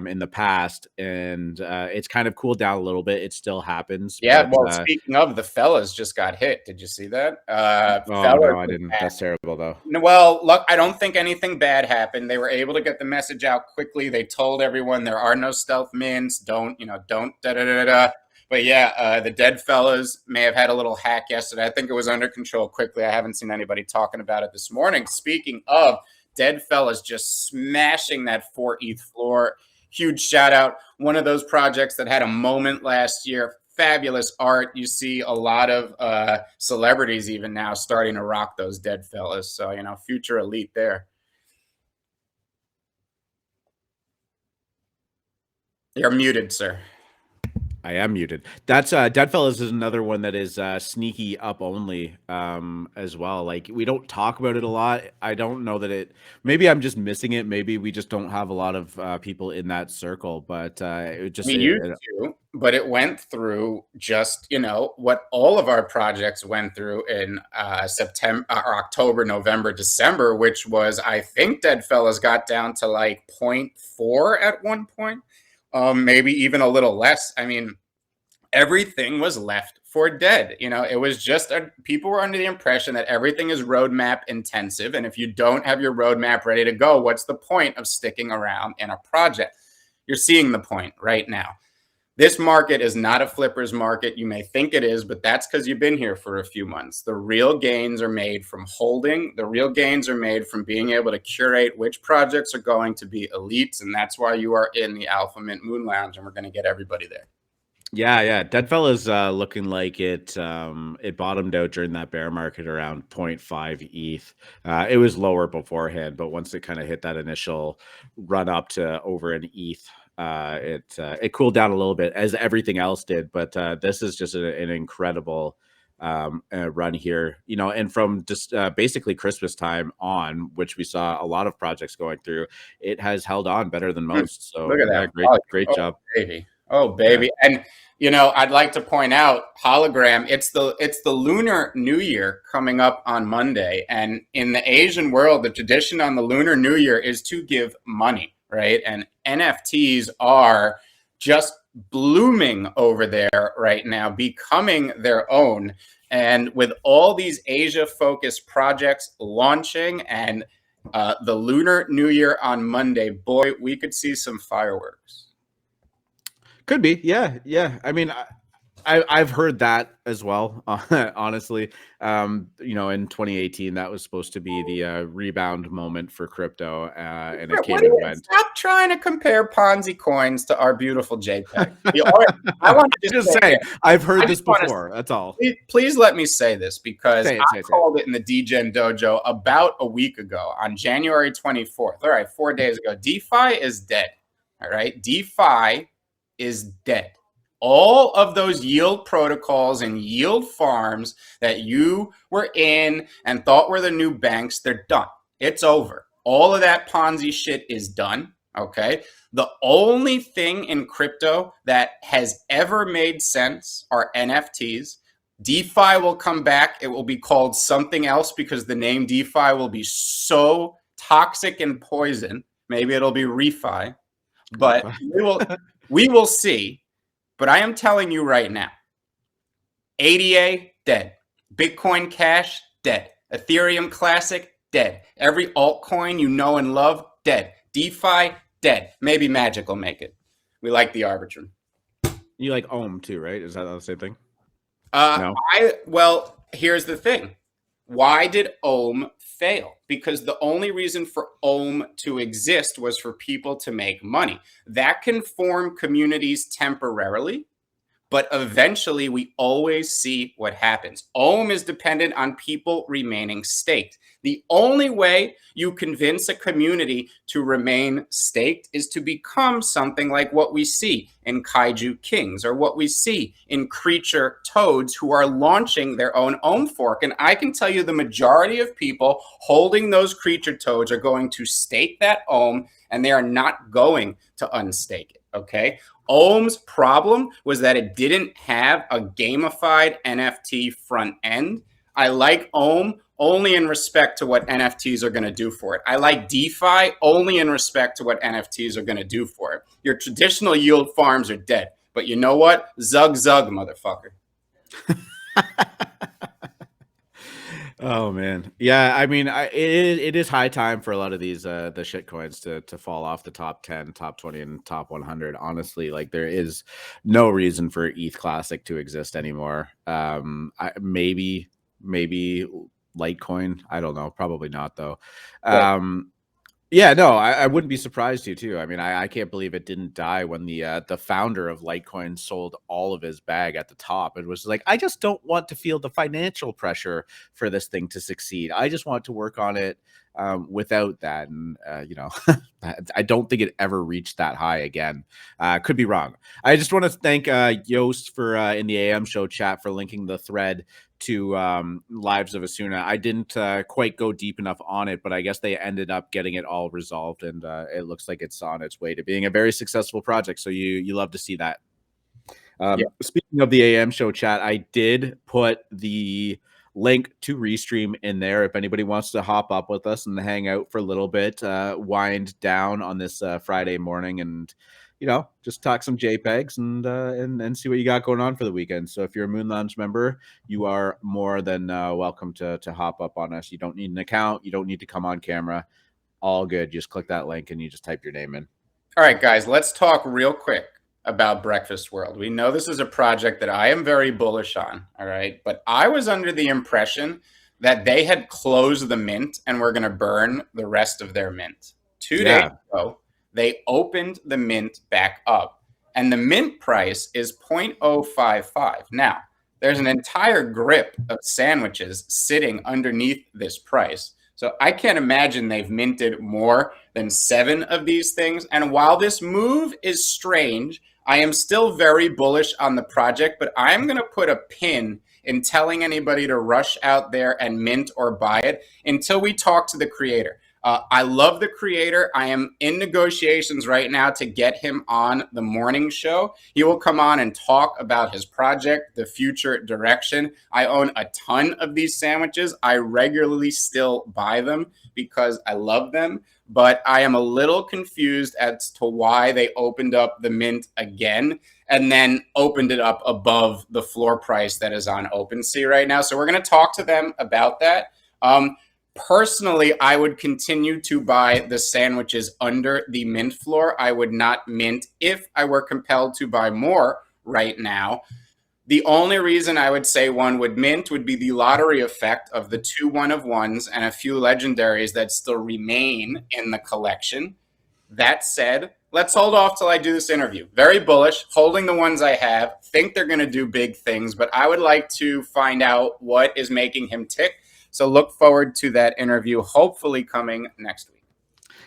in the past, and it's kind of cooled down a little bit. It still happens. Yeah, but, speaking of, the fellas just got hit. Did you see that? No, I didn't. That's terrible, though. Well, look, I don't think anything bad happened. They were able to get the message out quickly. They told everyone there are no stealth mints. Don't da-da-da-da-da. But yeah, the dead fellas may have had a little hack yesterday. I think it was under control quickly. I haven't seen anybody talking about it this morning. Speaking of dead fellas just smashing that 4 ETH floor, huge shout out. One of those projects that had a moment last year. Fabulous art. You see a lot of celebrities even now starting to rock those dead fellas. So, you know, future elite there. You're muted, sir. I am muted. That's Deadfellas is another one that is sneaky up only as well. Like, we don't talk about it a lot. I don't know that maybe I'm just missing it. Maybe we just don't have a lot of people in that circle, but it just, we used to, but it went through just, you know, what all of our projects went through in September or October, November, December, which was, I think Deadfellas got down to like 0.4 at one point. Maybe even a little less. I mean, everything was left for dead. You know, it was just people were under the impression that everything is roadmap intensive. And if you don't have your roadmap ready to go, what's the point of sticking around in a project? You're seeing the point right now. This market is not a flipper's market. You may think it is, but that's because you've been here for a few months. The real gains are made from holding. The real gains are made from being able to curate which projects are going to be elites. And that's why you are in the Alphamint Moon Lounge, and we're going to get everybody there. Yeah. Deadfellas looking like it bottomed out during that bear market around 0.5 ETH. It was lower beforehand, but once it kind of hit that initial run up to over an ETH, It cooled down a little bit as everything else did, but this is just an incredible run here, you know, and from just basically Christmas time on, which we saw a lot of projects going through, it has held on better than most. So Look at yeah, that. great job. Baby. Oh, baby. Yeah. And, you know, I'd like to point out hologram. It's the Lunar New Year coming up on Monday. And in the Asian world, the tradition on the Lunar New Year is to give money, right? And NFTs are just blooming over there right now, becoming their own. And with all these Asia-focused projects launching and the Lunar New Year on Monday, boy, we could see some fireworks. Could be, yeah. I mean, I've heard that as well. Honestly, you know, in 2018, that was supposed to be the rebound moment for crypto, and it came and went. Stop trying to compare Ponzi coins to our beautiful JPEG. I want to just say I've heard this before. That's all. Please let me say this because I called it in the Degen Dojo about a week ago on January 24th. All right, 4 days ago. DeFi is dead. All right, DeFi is dead. All of those yield protocols and yield farms that you were in and thought were the new banks, they're done. It's over. All of that Ponzi shit is done. Okay. The only thing in crypto that has ever made sense are NFTs. DeFi will come back. It will be called something else because the name DeFi will be so toxic and poison. Maybe it'll be refi, but we will see. But I am telling you right now, ADA, dead. Bitcoin Cash, dead. Ethereum Classic, dead. Every altcoin you know and love, dead. DeFi, dead. Maybe Magic will make it. We like the Arbitrum. You like Ohm too, right? Is that the same thing? No. Well, here's the thing. Why did Ohm fail? Because the only reason for Ohm to exist was for people to make money. That can form communities temporarily, but eventually we always see what happens. Ohm is dependent on people remaining staked. The only way you convince a community to remain staked is to become something like what we see in Kaiju Kings or what we see in Creature Toads who are launching their own Ohm fork. And I can tell you the majority of people holding those Creature Toads are going to stake that Ohm and they are not going to unstake it, okay? Ohm's problem was that it didn't have a gamified NFT front end. I like Ohm only in respect to what NFTs are going to do for it. I like DeFi only in respect to what NFTs are going to do for it. Your traditional yield farms are dead. But you know what? Zug, motherfucker. Oh man, yeah. I mean, it is high time for a lot of these the shit coins to fall off the top 10, top 20, and top 100. Honestly, like there is no reason for ETH Classic to exist anymore. Maybe Litecoin. I don't know. Probably not though. Yeah, no, I wouldn't be surprised too. I mean, I can't believe it didn't die when the founder of Litecoin sold all of his bag at the top. It was like, I just don't want to feel the financial pressure for this thing to succeed. I just want to work on it without that. And, you know, I don't think it ever reached that high again. Could be wrong. I just want to thank Yost for in the AM show chat for linking the thread to Lives of Asuna. I didn't quite go deep enough on it, but I guess they ended up getting it all resolved, and it looks like it's on its way to being a very successful project. So you love to see that. Speaking of the AM show chat, I did put the link to Restream in there if anybody wants to hop up with us and hang out for a little bit, wind down on this Friday morning, and you know, just talk some JPEGs and see what you got going on for the weekend. So if you're a Moon Lounge member, you are more than welcome to hop up on us. You don't need an account. You don't need to come on camera. All good. Just click that link and you just type your name in. All right, guys, let's talk real quick about Breakfast World. We know this is a project that I am very bullish on, all right? But I was under the impression that they had closed the mint and were going to burn the rest of their mint. 2 days ago, they opened the mint back up, and the mint price is 0.055. Now, there's an entire grip of sandwiches sitting underneath this price. So I can't imagine they've minted more than 7 of these things. And while this move is strange, I am still very bullish on the project, but I'm going to put a pin in telling anybody to rush out there and mint or buy it until we talk to the creator. I love the creator. I am in negotiations right now to get him on the morning show. He will come on and talk about his project, the future direction. I own a ton of these sandwiches. I regularly still buy them because I love them, but I am a little confused as to why they opened up the mint again and then opened it up above the floor price that is on OpenSea right now. So we're going to talk to them about that. Personally, I would continue to buy the sandwiches under the mint floor. I would not mint if I were compelled to buy more right now. The only reason I would say one would mint would be the lottery effect of the 2 1-of-1s and a few legendaries that still remain in the collection. That said, let's hold off till I do this interview. Very bullish, holding the ones I have, think they're going to do big things, but I would like to find out what is making him tick. So look forward to that interview, hopefully coming next week.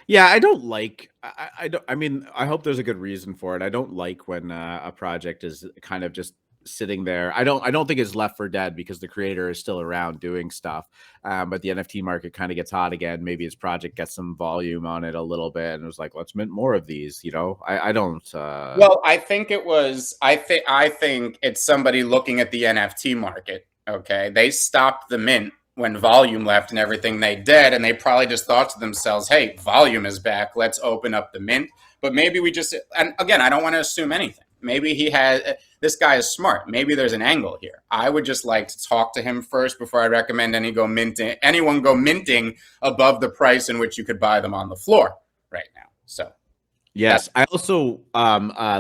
Yeah, I don't like. I don't. I mean, I hope there's a good reason for it. I don't like when a project is kind of just sitting there. I don't think it's left for dead because the creator is still around doing stuff. But the NFT market kind of gets hot again. Maybe his project gets some volume on it a little bit, and it was like, let's mint more of these. You know, I don't. Well, I think it was. I think it's somebody looking at the NFT market. Okay, they stopped the mint when volume left and everything they did, and they probably just thought to themselves, hey, volume is back, let's open up the mint. But maybe we just, and again, I don't want to assume anything. Maybe this guy is smart. Maybe there's an angle here. I would just like to talk to him first before I recommend anyone go minting above the price in which you could buy them on the floor right now. So yes, I also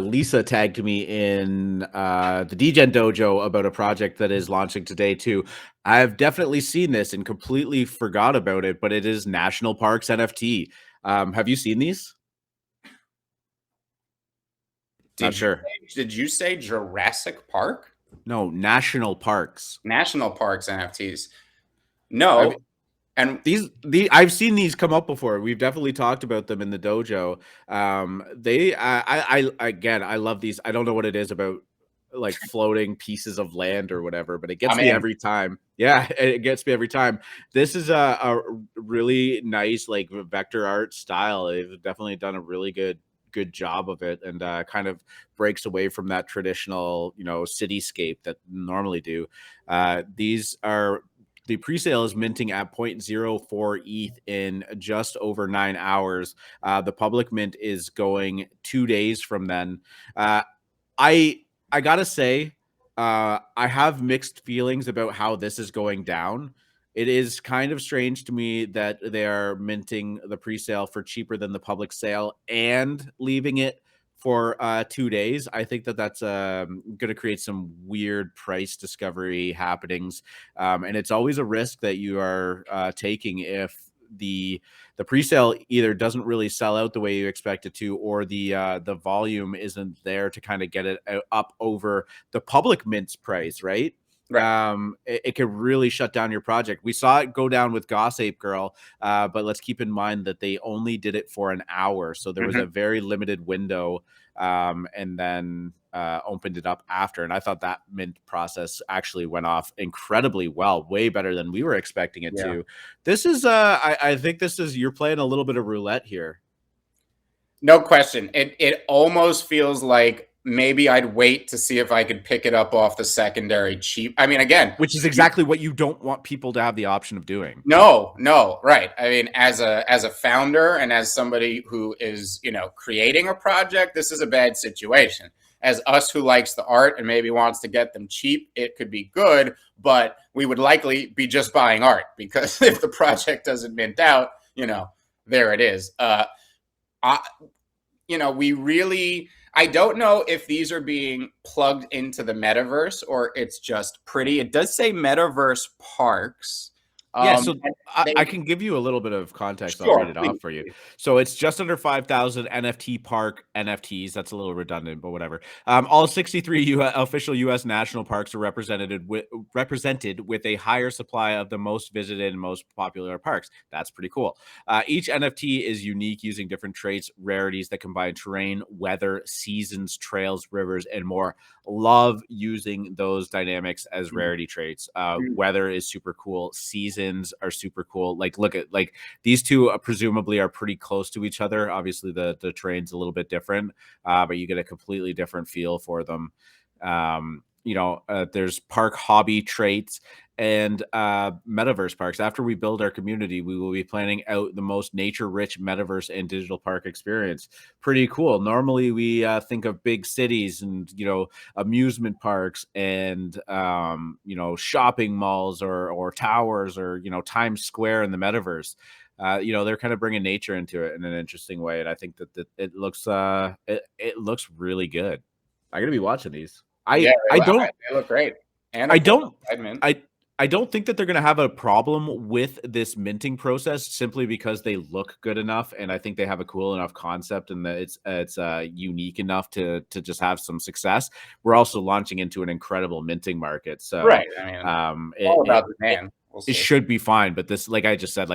Lisa tagged me in the Degen Dojo about a project that is launching today too. I've definitely seen this and completely forgot about it, but it is National Parks NFT. Have you seen these? Not sure. Did you say Jurassic Park? No, National Parks. National Parks NFTs. No. And these I've seen these come up before. We've definitely talked about them in the dojo. I love these. I don't know what it is about like floating pieces of land or whatever, but it gets me every time. Yeah, it gets me every time. This is a really nice like vector art style. They've definitely done a really good job of it, and kind of breaks away from that traditional, cityscape that normally do. These are. The presale is minting at 0.04 ETH in just over 9 hours. The public mint is going 2 days from then. I gotta say, I have mixed feelings about how this is going down. It is kind of strange to me that they are minting the presale for cheaper than the public sale and leaving it for 2 days. I think that that's going to create some weird price discovery happenings, and it's always a risk that you are taking if the presale either doesn't really sell out the way you expect it to, or the volume isn't there to kind of get it up over the public mint's price, right? Right. It could really shut down your project. We saw it go down with Goss Ape Girl, but let's keep in mind that they only did it for an hour, so there was a very limited window, and then opened it up after. And I thought that mint process actually went off incredibly well, way better than we were expecting it to. This is, I think this is, you're playing a little bit of roulette here. No question. It almost feels like maybe I'd wait to see if I could pick it up off the secondary cheap. I mean, again, which is exactly what you don't want people to have the option of doing. No, right. I mean, as a founder and as somebody who is, creating a project, this is a bad situation. As us who likes the art and maybe wants to get them cheap, it could be good, but we would likely be just buying art because if the project doesn't mint out, there it is. I don't know if these are being plugged into the metaverse or it's just pretty. It does say Metaverse Parks. Yeah, so and I can give you a little bit of context. I'll Sure, read it off please, for you. please. So it's just under 5,000 NFT park NFTs. That's a little redundant, but whatever. All 63 official U.S. national parks are represented with a higher supply of the most visited and most popular parks. That's pretty cool. Each NFT is unique, using different traits, rarities that combine terrain, weather, seasons, trails, rivers, and more. Love using those dynamics as rarity traits. Weather is super cool. Seasons are super cool. Like, look at like these two presumably are pretty close to each other. Obviously, the terrain's a little bit different, but you get a completely different feel for them. There's park hobby traits and metaverse parks. After we build our community, we will be planning out the most nature-rich metaverse and digital park experience. Pretty cool. Normally, we think of big cities and amusement parks and shopping malls or towers or Times Square in the metaverse. They're kind of bringing nature into it in an interesting way, and I think that it looks it looks really good. I'm gonna be watching these. They look great. And I don't think that they're going to have a problem with this minting process simply because they look good enough, and I think they have a cool enough concept, and that it's unique enough to just have some success. We're also launching into an incredible minting market, so right. I mean, all about demand. It should be fine, but this, like I just said,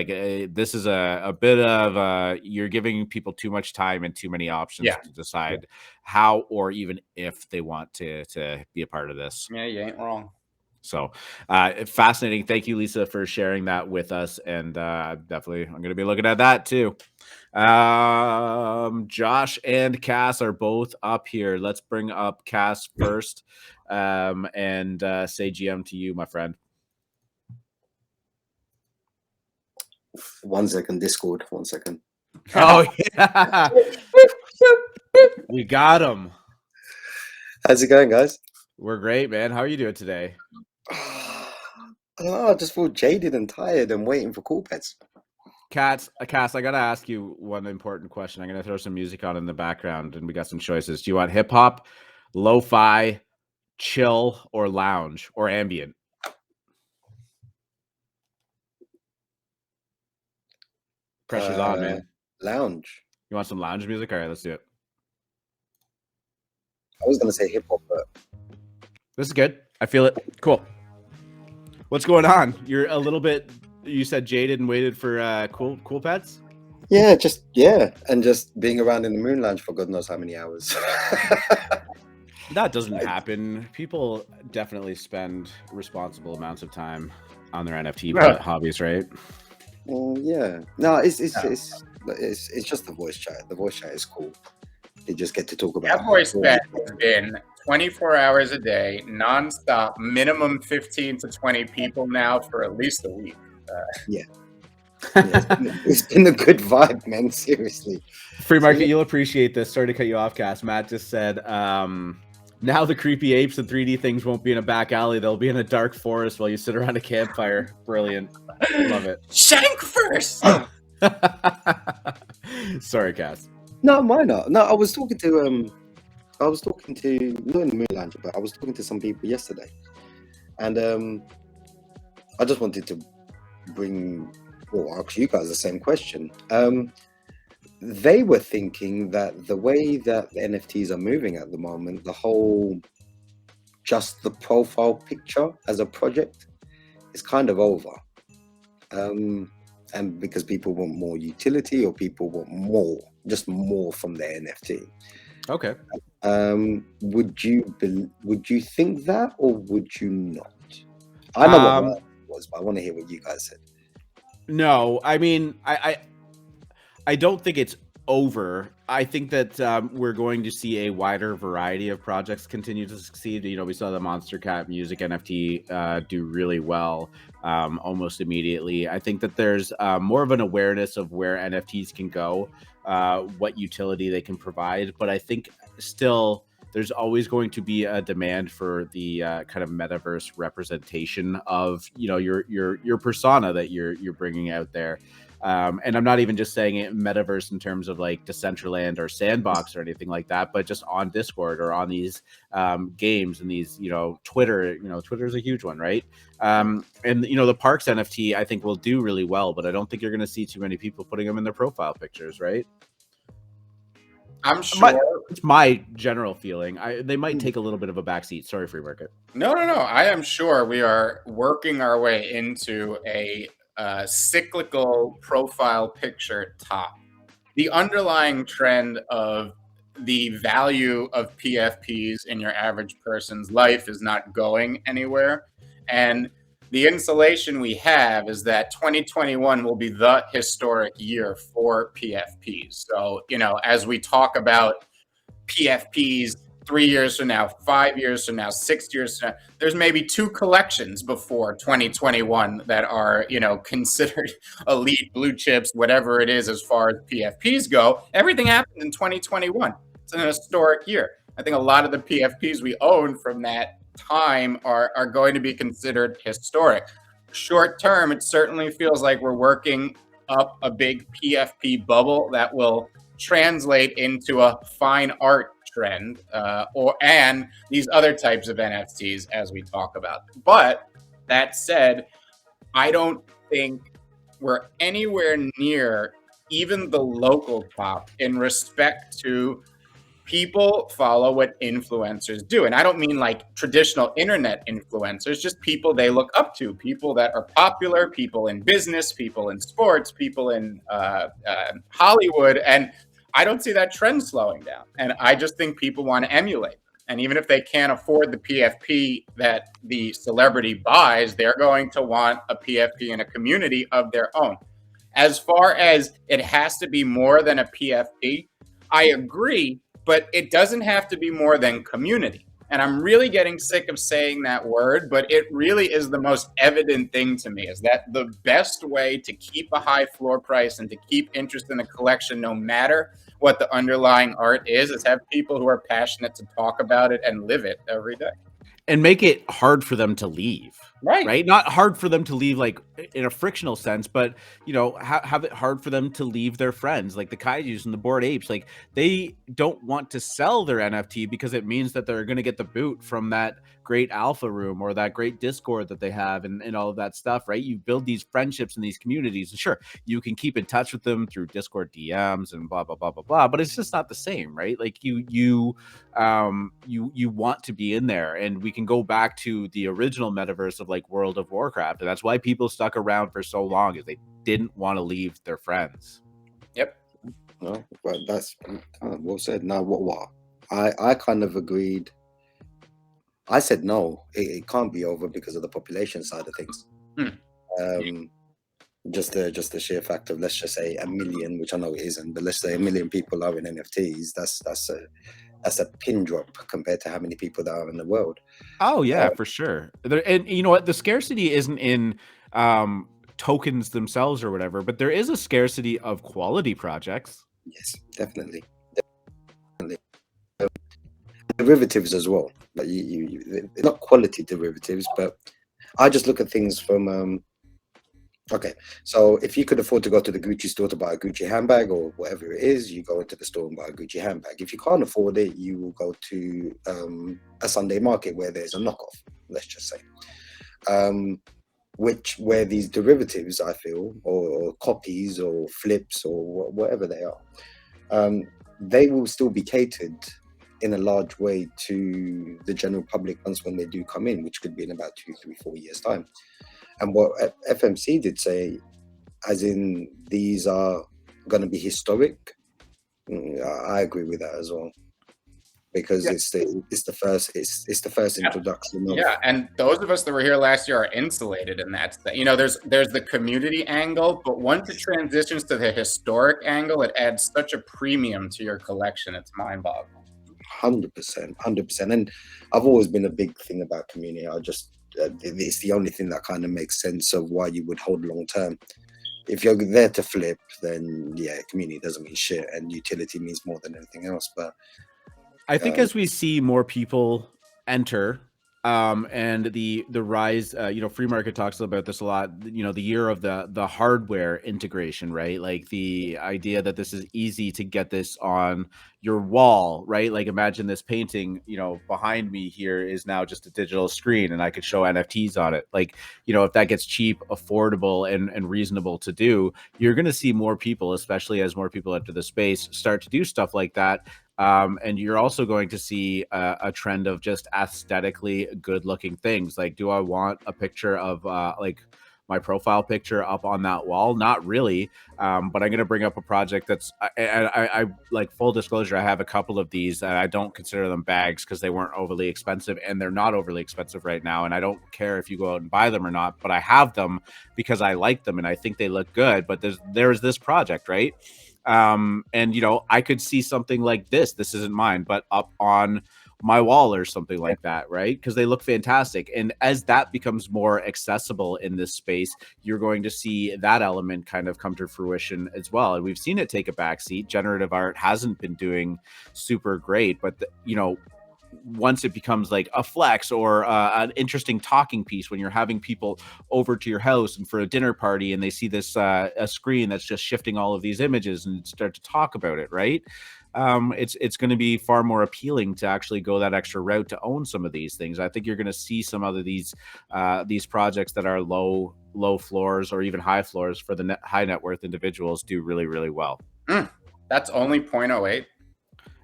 this is a bit of you're giving people too much time and too many options to decide how or even if they want to be a part of this. Yeah, you ain't wrong. So fascinating. Thank you, Lisa, for sharing that with us. And definitely I'm going to be looking at that too. Josh and Cass are both up here. Let's bring up Cass first and say GM to you, my friend. 1 second, Discord. 1 second. Oh, yeah. We got him. How's it going, guys? We're great, man. How are you doing today? I don't know. I just feel jaded and tired and waiting for cool pets. Cass, I got to ask you one important question. I'm going to throw some music on in the background, and we got some choices. Do you want hip hop, lo-fi, chill, or lounge, or ambient? Pressure's on, man. Lounge. You want some lounge music? All right, let's do it. I was going to say hip hop, but this is good. I feel it. Cool. What's going on? You're a little bit, you said jaded and waited for cool pets? Yeah, and just being around in the Moon Lounge for God knows how many hours. That doesn't happen. People definitely spend responsible amounts of time on their NFT hobbies, right? Well, yeah. No, it's just the voice chat. The voice chat is cool. They just get to talk about that voice chat has been 24 hours a day, nonstop, minimum 15 to 20 people now for at least a week. Yeah, it's been a good vibe, man. Seriously. Free market, you'll appreciate this. Sorry to cut you off, Cass. Matt just said, now the creepy apes and 3D things won't be in a back alley. They'll be in a dark forest while you sit around a campfire. Brilliant. Love it. Shank first! Sorry, Cass. No, why not? No, I was talking to not in the Moon Lounge, but I was talking to some people yesterday, and I just wanted to ask you guys the same question. They were thinking that the way that the NFTs are moving at the moment, the whole just the profile picture as a project is kind of over. And because people want more utility, or people want more from their NFT. Okay. Would you think that, or would you not? I know what it was, but I want to hear what you guys said. No, I mean, I don't think it's over. I think that we're going to see a wider variety of projects continue to succeed. We saw the Monster Cat Music NFT do really well almost immediately. I think that there's more of an awareness of where NFTs can go, what utility they can provide. But I think still there's always going to be a demand for the kind of metaverse representation of your persona that you're bringing out there. And I'm not even just saying it metaverse in terms of like Decentraland or Sandbox or anything like that, but just on Discord or on these games and these, Twitter. Twitter is a huge one, right? And the Parks NFT I think will do really well, but I don't think you're going to see too many people putting them in their profile pictures, right? I'm sure. It's my general feeling. They might take a little bit of a backseat. Sorry, free market. No. I am sure we are working our way into a cyclical profile picture top. The underlying trend of the value of PFPs in your average person's life is not going anywhere. And the insulation we have is that 2021 will be the historic year for PFPs. So, as we talk about PFPs 3 years from now, 5 years from now, 6 years from now, there's maybe 2 collections before 2021 that are, considered elite, blue chips, whatever it is as far as PFPs go. Everything happened in 2021. It's an historic year. I think a lot of the PFPs we own from that time are going to be considered historic. Short term, it certainly feels like we're working up a big PFP bubble that will translate into a fine art trend and these other types of NFTs as we talk about. But that said, I don't think we're anywhere near even the local top in respect to people follow what influencers do. And I don't mean like traditional internet influencers, just people they look up to, people that are popular, people in business, people in sports, people in Hollywood. And I don't see that trend slowing down. And I just think people want to emulate them. And even if they can't afford the PFP that the celebrity buys, they're going to want a PFP in a community of their own. As far as it has to be more than a PFP, I agree, but it doesn't have to be more than community. And I'm really getting sick of saying that word, but it really is the most evident thing to me, is that the best way to keep a high floor price and to keep interest in a collection, no matter what the underlying art is have people who are passionate to talk about it and live it every day. And make it hard for them to leave. Right. Not hard for them to leave like in a frictional sense, but have it hard for them to leave their friends, like the Kaijus and the Bored Apes. Like, they don't want to sell their NFT because it means that they're going to get the boot from that great alpha room or that great Discord that they have and all of that stuff, right? You build these friendships in these communities, and sure, you can keep in touch with them through Discord DMs and blah blah blah blah blah, but it's just not the same, right? Like you want to be in there, and we can go back to the original metaverse of like World of Warcraft, and that's why people stuck around for so long, is they didn't want to leave their friends. Yep. No, well, that's kind of well said. Now, what? I kind of agreed. I said no, it can't be over because of the population side of things. Just the sheer fact of, let's just say 1 million, which I know it isn't, but let's say 1 million people are in NFTs. That's a pin drop compared to how many people there are in the world. Oh yeah, for sure. And you know what? The scarcity isn't in tokens themselves or whatever, but there is a scarcity of quality projects. Yes, definitely. Derivatives as well. But you not quality derivatives, but I just look at things from okay, so if you could afford to go to the Gucci store to buy a Gucci handbag or whatever it is, you go into the store and buy a Gucci handbag. If you can't afford it, you will go to a Sunday market where there's a knockoff, let's just say. Where these derivatives, I feel, or copies or flips or whatever they are, they will still be catered in a large way to the general public once when they do come in, which could be in about 2, 3, 4 years' time. And what FMC did say, as in these are going to be historic, I agree with that as well, because it's the first introduction. Yeah, and those of us that were here last year are insulated in that. There's the community angle, but once it transitions to the historic angle, it adds such a premium to your collection. It's mind-boggling. 100%. And I've always been a big thing about community. It's the only thing that kind of makes sense of why you would hold long term. If you're there to flip, then yeah, community doesn't mean shit, and utility means more than anything else. But I think as we see more people enter, and the rise, free market talks about this a lot, the year of the hardware integration, right? Like the idea that this is easy to get this on your wall, right? Like imagine this painting, behind me here is now just a digital screen and I could show NFTs on it. Like, if that gets cheap, affordable, and reasonable to do, you're going to see more people, especially as more people enter the space, start to do stuff like that. And you're also going to see a trend of just aesthetically good looking things. Like, do I want a picture of like my profile picture up on that wall? Not really. But I'm going to bring up a project that's, I like, full disclosure, I have a couple of these and I don't consider them bags because they weren't overly expensive, and they're not overly expensive right now. And I don't care if you go out and buy them or not, but I have them because I like them and I think they look good. But there's this project, right? And I could see something like this isn't mine, but up on my wall or something like that, right? Because they look fantastic. And as that becomes more accessible in this space, you're going to see that element kind of come to fruition as well. And we've seen it take a backseat. Generative art hasn't been doing super great, but once it becomes like a flex or an interesting talking piece when you're having people over to your house and for a dinner party and they see this a screen that's just shifting all of these images and start to talk about it, right? It's going to be far more appealing to actually go that extra route to own some of these things. I think you're going to see some of these projects that are low floors or even high floors for the high net worth individuals do really, really well. That's only 0.08.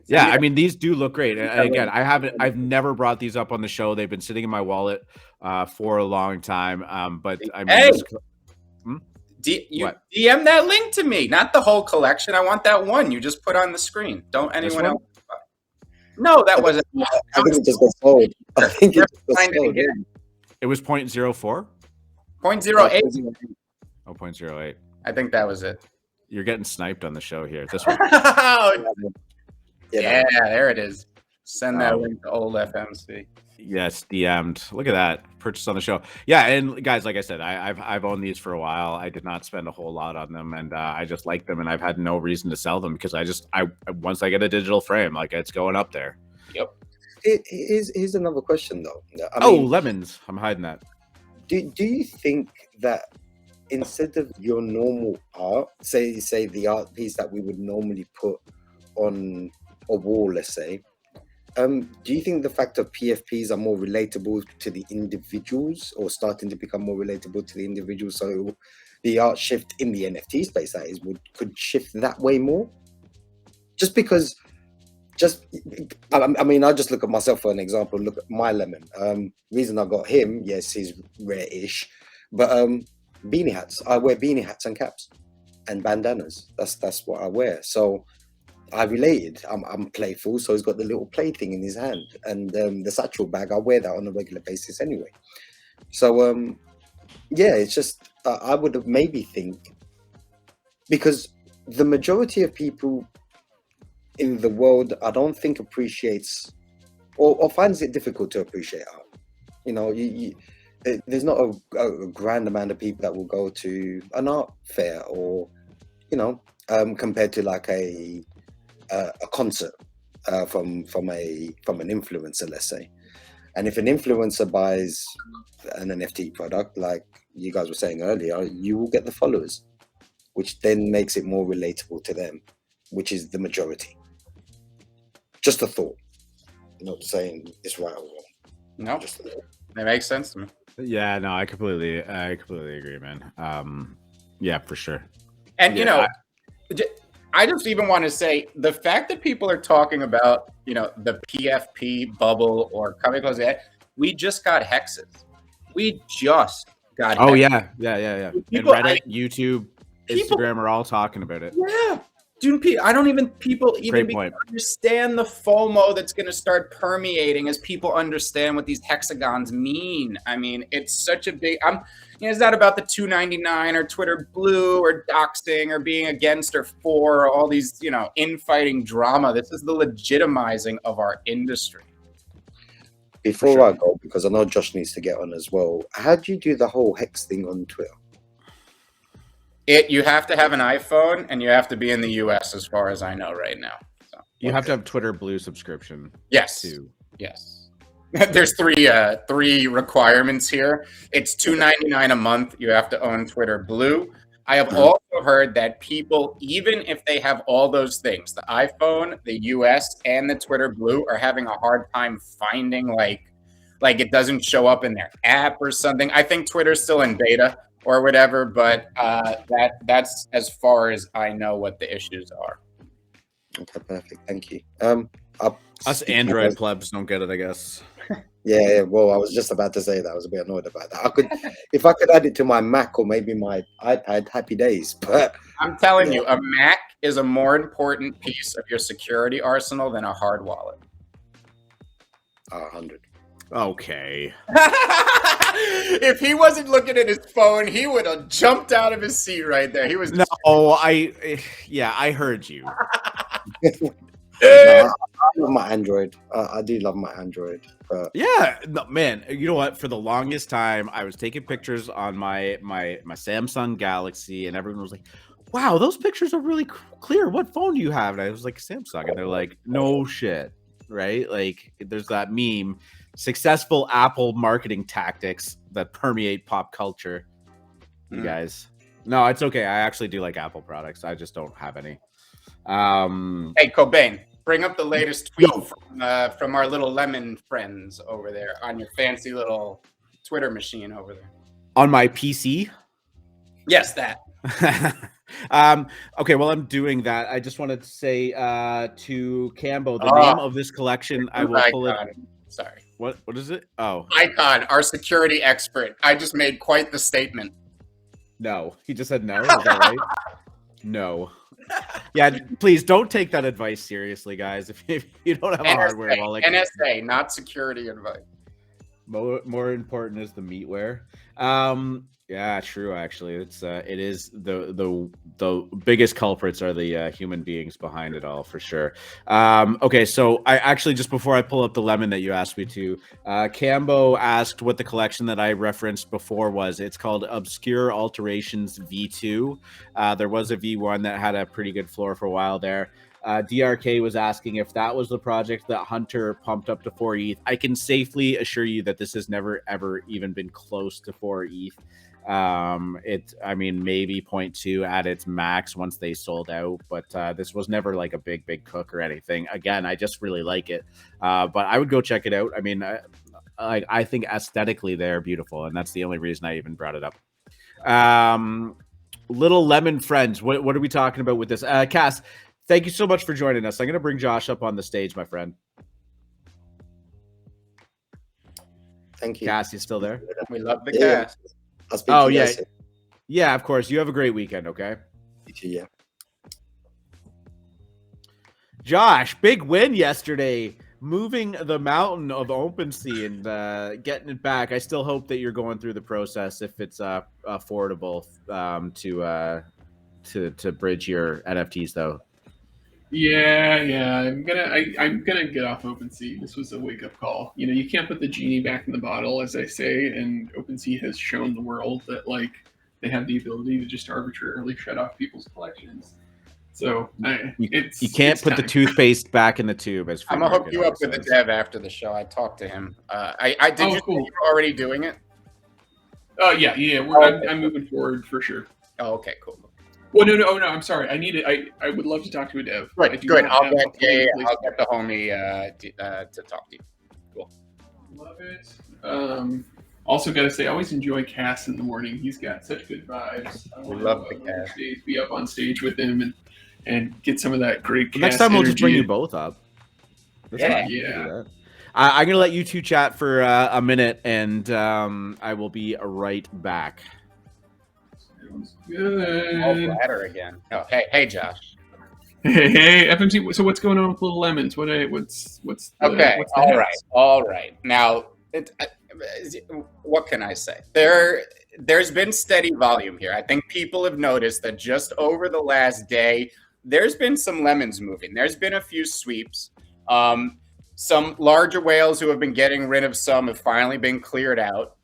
Yeah, I mean, these do look great. And again, I've never brought these up on the show. They've been sitting in my wallet for a long time. But I mean, DM that link to me, not the whole collection. I want that one you just put on the screen. Don't anyone else? No, that wasn't. I think it just got sold. I think it just got sold. It was 0.04? 0.08. Oh, 0.08. I think that was it. You're getting sniped on the show here. This one. Yeah, there it is. Send that link to old FMC. Yes, DM'd. Look at that. Purchase on the show. Yeah, and guys, like I said, I've owned these for a while. I did not spend a whole lot on them, and I just like them, and I've had no reason to sell them because I once I get a digital frame, like, it's going up there. Yep. Here's another question though. I mean, lemons. I'm hiding that. Do you think that instead of your normal art, say the art piece that we would normally put on a wall, let's say, do you think the fact of PFPs are more relatable to the individuals, or starting to become more relatable to the individuals, so the art shift in the NFT space, that is, could shift that way more? Just because, I mean, I just look at myself for an example. Look at my lemon. Reason I got him, yes, he's rare-ish, but beanie hats. I wear beanie hats and caps and bandanas. That's what I wear. So I related. I'm playful, so he's got the little play thing in his hand, and the satchel bag. I wear that on a regular basis anyway. So yeah, it's just I would have maybe think, because the majority of people in the world, I don't think appreciates or finds it difficult to appreciate art. There's not a grand amount of people that will go to an art fair, or compared to like a concert from an influencer, let's say. And if an influencer buys an NFT product, like you guys were saying earlier, you will get the followers, which then makes it more relatable to them, which is the majority. Just a thought. Not saying it's right or wrong. No, just a thought. That makes sense to me. Yeah, no, I completely agree, man. Yeah, for sure. And I just even want to say the fact that people are talking about, the PFP bubble or coming close to that, we just got hexes. We just got hexes. Oh, yeah. People, and Reddit, YouTube, Instagram are all talking about it. Yeah. Dude, I don't even understand the FOMO that's going to start permeating as people understand what these hexagons mean. I mean, it's such a big... it's not about the 299 or Twitter Blue or doxing or being against or for all these, infighting drama. This is the legitimizing of our industry. Before I go, because I know Josh needs to get on as well, how do you do the whole hex thing on Twitter? You have to have an iPhone and you have to be in the US, as far as I know right now. So, you have to have Twitter Blue subscription. Yes. Too. Yes. There's three requirements here. It's $2.99 a month. You have to own Twitter Blue. I have also heard that people, even if they have all those things, the iPhone, the US, and the Twitter Blue, are having a hard time finding like it doesn't show up in their app or something. I think Twitter's still in beta or whatever, but that's as far as I know what the issues are. Okay, perfect. Thank you. Us Android plebs don't get it, I guess. Yeah, well, I was just about to say that. I was a bit annoyed about that. If I could add it to my Mac or maybe my iPad, happy days. But I'm telling you, a Mac is a more important piece of your security arsenal than a hard wallet. 100. Okay. If he wasn't looking at his phone, he would have jumped out of his seat right there. He was I heard you. No, I love my Android. I do love my Android. But Yeah, no, man. You know what? For the longest time, I was taking pictures on my Samsung Galaxy, and everyone was like, "Wow, those pictures are really clear. What phone do you have?" And I was like, "Samsung," and they're like, "No shit." Right? Like, there's that meme, successful Apple marketing tactics that permeate pop culture. You guys, no, it's okay. I actually do like Apple products. I just don't have any. Hey, Cobain, bring up the latest tweet from our little lemon friends over there on your fancy little Twitter machine over there. On my PC. Yes, that. Okay, well, I'm doing that. I just wanted to say to Cambo, the name of this collection, I will pull it. Sorry. What is it? Oh, Icon, our security expert. I just made quite the statement. no. He just said no. Is that right? No. Yeah, please don't take that advice seriously, guys. If you don't have a hardware wallet, NSA, not security advice. More important is the meatware. Yeah, true. Actually, it is the biggest culprits are the human beings behind it all, for sure. Okay, so I actually, just before I pull up the lemon that you asked me to, Cambo asked what the collection that I referenced before was. It's called Obscure Alterations V2. There was a V1 that had a pretty good floor for a while there. DRK was asking if that was the project that Hunter pumped up to 4 ETH. I can safely assure you that this has never ever even been close to 4 ETH. I mean, maybe 0.2 at its max once they sold out, but this was never like a big cook or anything. Again, I just really like it, but I would go check it out. I mean, I think aesthetically they're beautiful, and that's the only reason I even brought it up. Little lemon friends, what are we talking about with this? Cass, thank you so much for joining us. I'm going to bring Josh up on the stage, my friend. Thank you. Cass, you still there? We love the cast. Oh, yeah. Yeah, of course. You have a great weekend, okay? Yeah. Josh, big win yesterday, moving the mountain of OpenSea and getting it back. I still hope that you're going through the process if it's affordable to bridge your NFTs, though. Yeah. I'm gonna get off OpenSea. This was a wake up call. You know, you can't put the genie back in the bottle, as I say, and OpenSea has shown the world that like they have the ability to just arbitrarily shut off people's collections. So you can't put the toothpaste back in the tube. As I'm gonna hook you up with the dev after the show. I talked to him. Did you cool. You were already doing it? Oh yeah. I'm moving forward for sure. Oh, okay, cool. Well, no. I'm sorry. I need it. I would love to talk to a dev. Good. I'll get the homie to talk to you. Cool. Love it. Also, got to say, I always enjoy Cass in the morning. He's got such good vibes. We love the Cass. Be up on stage with him and get some of that great. Next time we'll just bring you both up. Yeah. I'm gonna let you two chat for a minute, and I will be right back. Good. All flatter again. Oh, hey, Josh. Hey, FMC. So what's going on with Little Lemons? What's okay? All right. Now, what can I say? There's been steady volume here. I think people have noticed that just over the last day, there's been some lemons moving. There's been a few sweeps. Some larger whales who have been getting rid of some have finally been cleared out.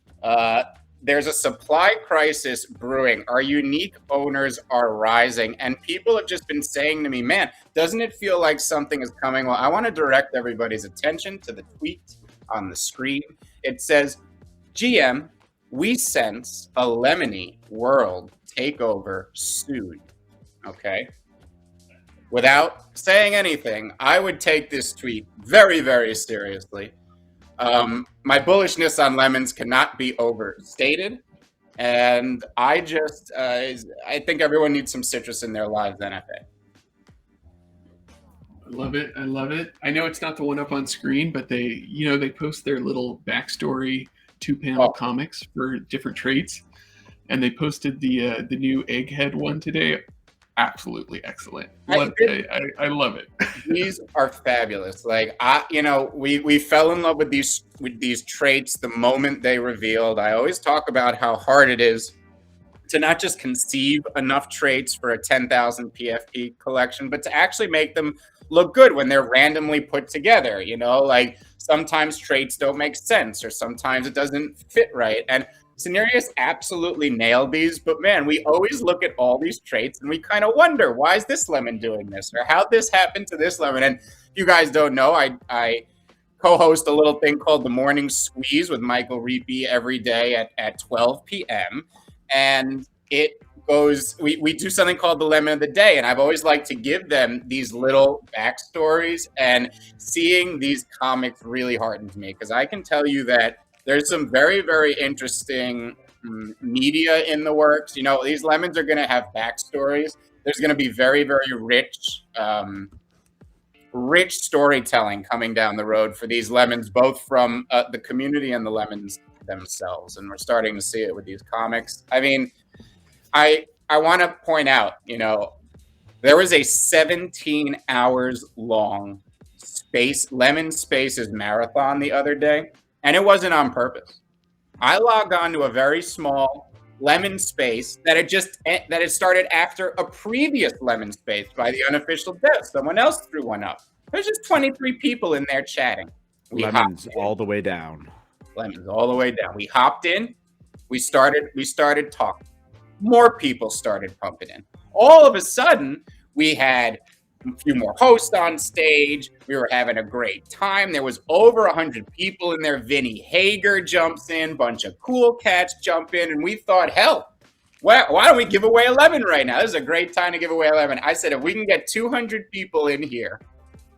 There's a supply crisis brewing. Our unique owners are rising. And people have just been saying to me, man, doesn't it feel like something is coming? Well, I want to direct everybody's attention to the tweet on the screen. It says, GM, we sense a lemony world takeover soon. Okay. Without saying anything, I would take this tweet very, very seriously. My bullishness on lemons cannot be overstated. And I think everyone needs some citrus in their lives, NFA. I love it. I love it. I know it's not the one up on screen, but they post their little backstory 2-panel comics for different traits, and they posted the new egghead one today. Absolutely excellent. I love it. These are fabulous. Like we fell in love with these traits the moment they revealed. I always talk about how hard it is to not just conceive enough traits for a 10,000 PFP collection, but to actually make them look good when they're randomly put together. Like sometimes traits don't make sense, or sometimes it doesn't fit right. And Cenarius absolutely nailed these, but man, we always look at all these traits and we kind of wonder, why is this lemon doing this? Or how'd this happen to this lemon? And if you guys don't know, I co-host a little thing called The Morning Squeeze with Michael Reapy every day at 12 p.m. And it goes, we do something called the Lemon of the Day. And I've always liked to give them these little backstories, and seeing these comics really heartens me, because I can tell you that there's some very, very interesting media in the works. These lemons are going to have backstories. There's going to be very, very rich storytelling coming down the road for these lemons, both from the community and the lemons themselves. And we're starting to see it with these comics. I mean, I want to point out, there was a 17 hours long Lemon Spaces marathon the other day. And it wasn't on purpose. I logged on to a very small lemon space that had started after a previous lemon space by the unofficial dev. Someone else threw one up. There's just 23 people in there chatting. Lemons all the way down. Lemons all the way down. We hopped in. We started talking. More people started pumping in. All of a sudden, we had a few more hosts on stage. We were having a great time. There was over 100 people in there. Vinny Hager jumps in, bunch of cool cats jump in, and we thought, hell, why don't we give away 11 right now? This is a great time to give away 11. I said, if we can get 200 people in here,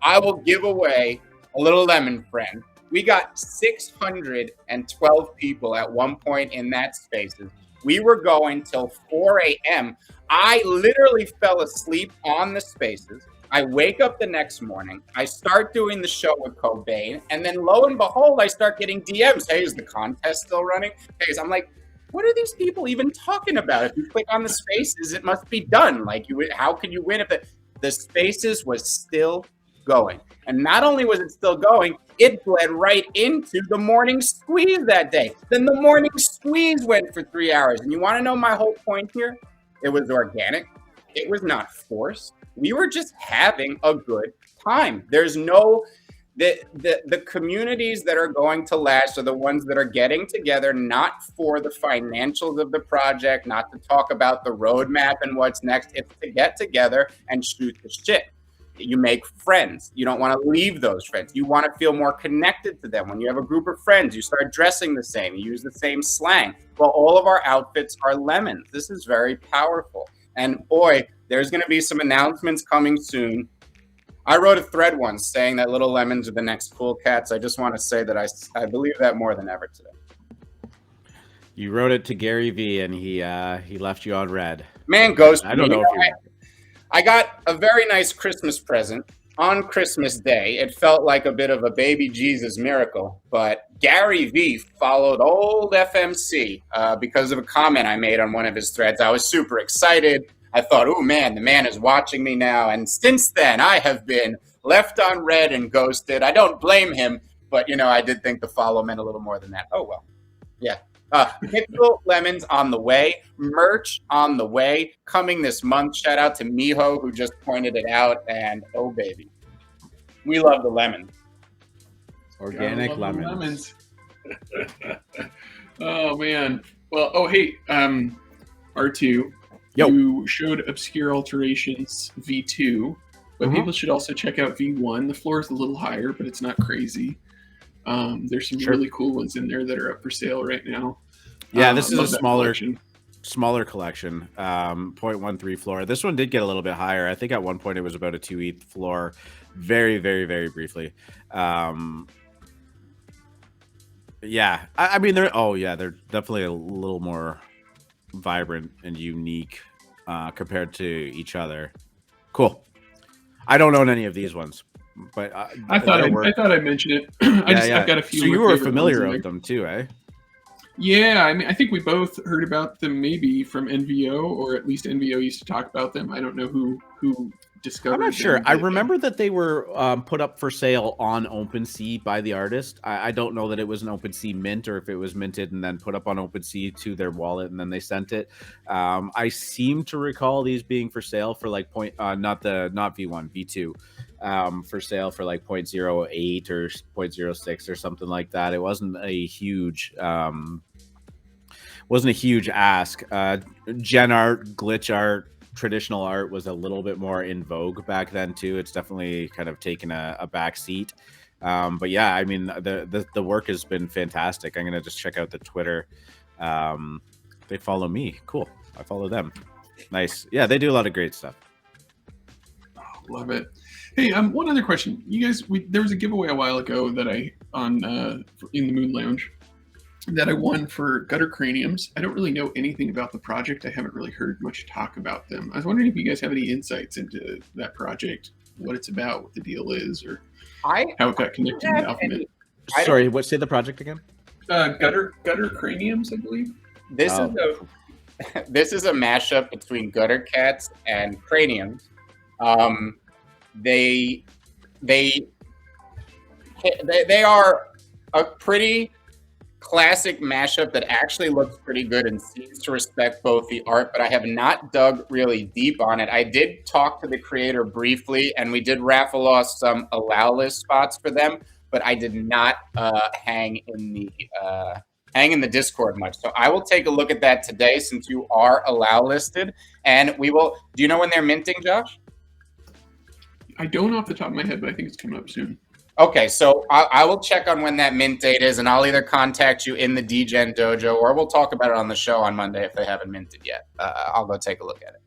I will give away a little lemon friend. We got 612 people at one point in that spaces. We were going till 4 a.m. I literally fell asleep on the spaces. I wake up the next morning. I start doing the show with Cobain. And then lo and behold, I start getting DMs. Hey, is the contest still running? Hey, I'm like, what are these people even talking about? If you click on the spaces, it must be done. Like, how can you win if the spaces was still going? And not only was it still going, it bled right into the morning squeeze that day. Then the morning squeeze went for 3 hours. And you want to know my whole point here? It was organic. It was not forced. We were just having a good time. There's no, the communities that are going to last are the ones that are getting together, not for the financials of the project, not to talk about the roadmap and what's next. It's to get together and shoot the shit. You make friends. You don't want to leave those friends. You want to feel more connected to them. When you have a group of friends, you start dressing the same. You use the same slang. Well, all of our outfits are lemons. This is very powerful. And boy, there's going to be some announcements coming soon. I wrote a thread once saying that little lemons are the next cool cats. I just want to say that I believe that more than ever today. You wrote it to Gary V, and he left you on red. Man, Ghost. I don't know if I got a very nice Christmas present on Christmas Day. It felt like a bit of a baby Jesus miracle, but Gary V followed old FMC because of a comment I made on one of his threads. I was super excited. I thought, oh man, the man is watching me now. And since then, I have been left on red and ghosted. I don't blame him, but I did think the follow meant a little more than that. Oh well, yeah. Pixel lemons on the way, merch on the way, coming this month. Shout out to Miho, who just pointed it out, and oh baby, we love the lemons. Organic lemons. Oh man. Well, oh hey, R2, Yo. You showed Obscure Alterations V2, but people should also check out V1. The floor is a little higher, but it's not crazy. There's some Sure. really cool ones in there that are up for sale right now. Yeah, this is love a that smaller collection. collection. 0.13 floor. This one did get a little bit higher. I think at one point it was about a 2 ETH floor, very, very, very briefly. Yeah, I mean they're they're definitely a little more vibrant and unique compared to each other. Cool. I don't own any of these ones, but I thought I'd mention it. I've got a few. So of my you were favorite familiar ones in with them too, eh? Yeah, I mean, I think we both heard about them maybe from NVO, or at least NVO used to talk about them. I don't know who discovered I'm not sure. them, I but, remember that they were put up for sale on OpenSea by the artist. I don't know that it was an OpenSea mint or if it was minted and then put up on OpenSea to their wallet and then they sent it. I seem to recall these being for sale for like not V1, V2, for sale for like 0.08 or 0.06 or something like that. It wasn't a huge ask. Gen art, glitch art, traditional art was a little bit more in vogue back then too. It's definitely kind of taken a back seat. But yeah, I mean the work has been fantastic. I'm gonna just check out the Twitter. They follow me. Cool. I follow them. Nice. Yeah, they do a lot of great stuff. Oh, love it. Hey, one other question. You guys, there was a giveaway a while ago that I in the Moon Lounge that I won for Gutter Craniums. I don't really know anything about the project. I haven't really heard much talk about them. I was wondering if you guys have any insights into that project, what it's about, what the deal is, or how it got connected to Alphamint. Sorry, say the project again? Gutter Craniums, I believe. This is a mashup between gutter cats and craniums. They are a pretty classic mashup that actually looks pretty good and seems to respect both the art, but I have not dug really deep on it. I did talk to the creator briefly, and we did raffle off some allow list spots for them, but I did not hang in the Discord much. So I will take a look at that today since you are allow listed, and we will. Do you know when they're minting, Josh? I don't off the top of my head, but I think it's coming up soon. Okay, so I will check on when that mint date is, and I'll either contact you in the Degen Dojo, or we'll talk about it on the show on Monday if they haven't minted yet. I'll go take a look at it.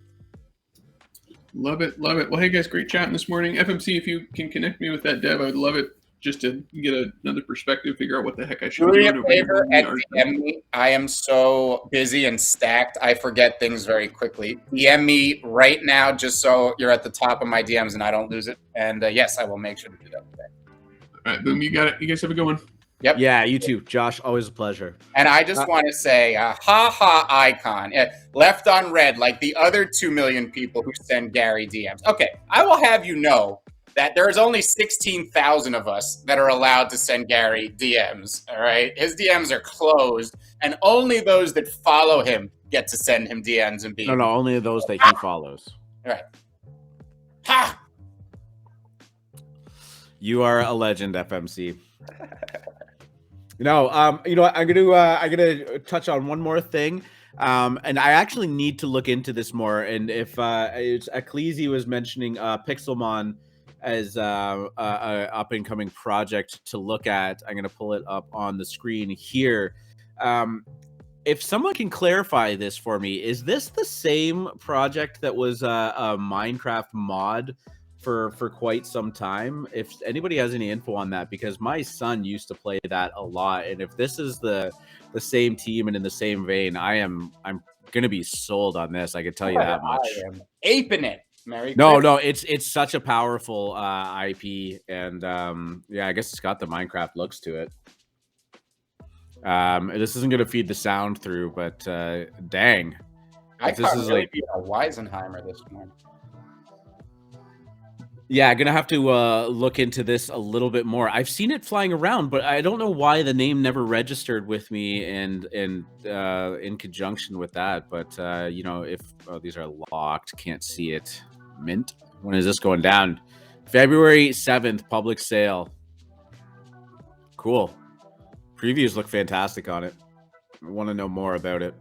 Love it, love it. Well, hey guys, great chatting this morning. FMC, if you can connect me with that dev, I would love it just to get another perspective, figure out what the heck I should do be me doing. a favor and DM me. I am so busy and stacked, I forget things very quickly. DM me right now, just so you're at the top of my DMs and I don't lose it. And yes, I will make sure to do that today. All right, boom, you got it. You guys have a good one. Yep. Yeah, you too, Josh. Always a pleasure. And I just want to say, ha icon, left on red, like the other 2 million people who send Gary DMs. Okay, I will have you know that there's only 16,000 of us that are allowed to send Gary DMs, all right? His DMs are closed, and only those that follow him get to send him DMs and be... No, only those that he follows. All right. Ha! You are a legend, FMC. I'm gonna touch on one more thing, and I actually need to look into this more. And if Ecclesi was mentioning Pixelmon as a up and coming project to look at, I'm gonna pull it up on the screen here. If someone can clarify this for me, is this the same project that was a Minecraft mod for quite some time? If anybody has any info on that, because my son used to play that a lot, and if this is the same team and in the same vein, I'm gonna be sold on this. I can tell you that much. I am aping it. No, it's such a powerful IP, and I guess it's got the Minecraft looks to it. This isn't gonna feed the sound through, but dang, this is like a Weisenheimer this morning. Yeah, I'm gonna have to look into this a little bit more. I've seen it flying around, but I don't know why the name never registered with me, and in conjunction with that. But if these are locked, can't see it. Mint. When is this going down? February 7th, public sale. Cool. Previews look fantastic on it. I want to know more about it.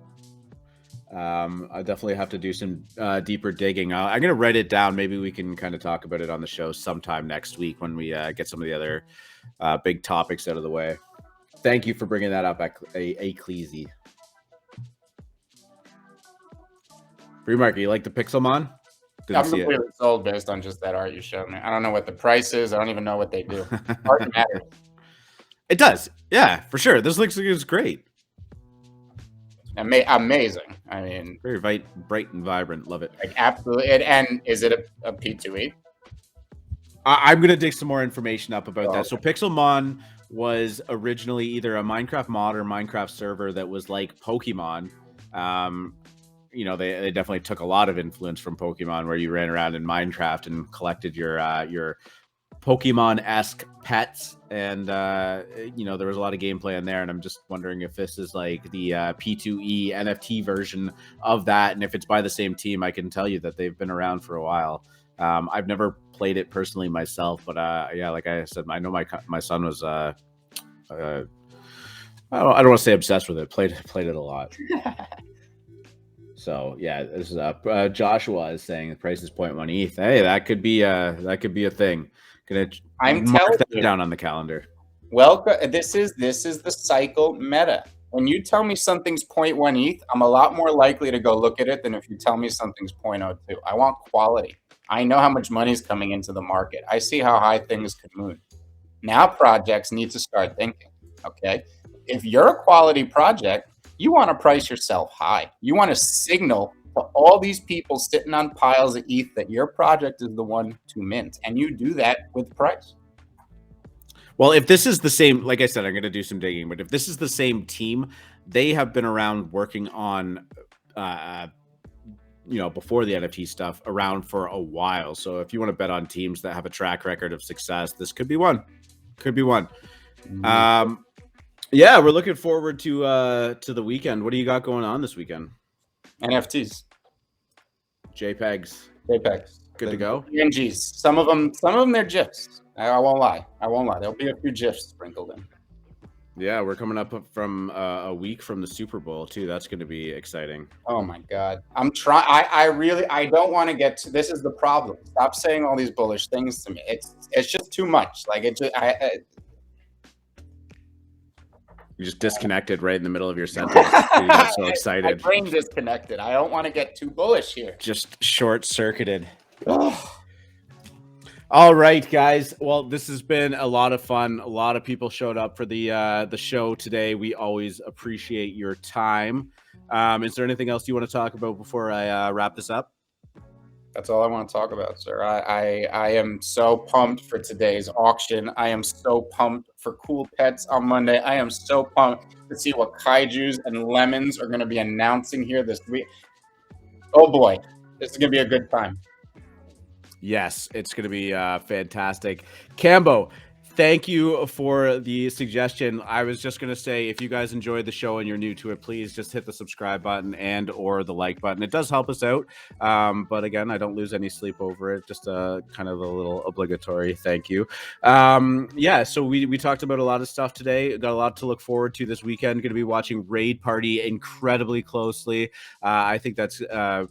I definitely have to do some deeper digging. I'm going to write it down. Maybe we can kind of talk about it on the show sometime next week when we get some of the other big topics out of the way. Thank you for bringing that up, Ecclesi. Free market, you like the Pixelmon? I'm completely sold based on just that art you showed me. I don't know what the price is. I don't even know what they do. Art matters. It does. Yeah, for sure. This looks like it's great. Amazing. I mean, very bright and vibrant. Love it. Like absolutely. And is it a P2E? I'm going to dig some more information up about that. So Pixelmon was originally either a Minecraft mod or Minecraft server that was like Pokemon. You know, they definitely took a lot of influence from Pokemon, where you ran around in Minecraft and collected your Pokemon-esque pets, and you know, there was a lot of gameplay in there. And I'm just wondering if this is like the P2E NFT version of that, and if it's by the same team. I can tell you that they've been around for a while. I've never played it personally myself, but yeah, like I said, I know my son was I don't want to say obsessed with it. Played it a lot. So yeah, this is Joshua is saying the price is 0.1 ETH. Hey, that could be a thing. I'm telling you, down on the calendar. Welcome. This is the cycle meta. When you tell me something's 0.1 ETH, I'm a lot more likely to go look at it than if you tell me something's 0.02. I want quality. I know how much money is coming into the market. I see how high things could move. Now projects need to start thinking. Okay, if you're a quality project, you want to price yourself high. You want to signal to all these people sitting on piles of ETH that your project is the one to mint. And you do that with price. Well, if this is the same, like I said, I'm going to do some digging, but if this is the same team, they have been around working on, you know, before the NFT stuff, around for a while. So if you want to bet on teams that have a track record of success, this could be one. Could be one. Yeah, we're looking forward to the weekend. What do you got going on this weekend? NFTs, JPEGs. Good to go. PNGs. Some of them they're GIFs. I won't lie. There'll be a few GIFs sprinkled in. Yeah, we're coming up from a week from the Super Bowl too. That's going to be exciting. Oh my God, I'm trying. I don't want to get to. This is the problem. Stop saying all these bullish things to me. It's just too much. Like it just You just disconnected right in the middle of your sentence. You got so excited. My brain disconnected. I don't want to get too bullish here. Just short-circuited. All right, guys. Well, this has been a lot of fun. A lot of people showed up for the show today. We always appreciate your time. Is there anything else you want to talk about before I wrap this up? That's all I want to talk about, sir. I am so pumped for today's auction. I am so pumped for Cool Pets on Monday. I am so pumped to see what Kaijus and Lemons are going to be announcing here this week. Oh boy, this is going to be a good time. Yes, it's going to be fantastic. Cambo, thank you for the suggestion. I was just going to say, if you guys enjoyed the show and you're new to it, please just hit the subscribe button and or the like button. It does help us out. But again, I don't lose any sleep over it. Just kind of a little obligatory thank you. Yeah, so we talked about a lot of stuff today. Got a lot to look forward to this weekend. Going to be watching Raid Party incredibly closely. I think that's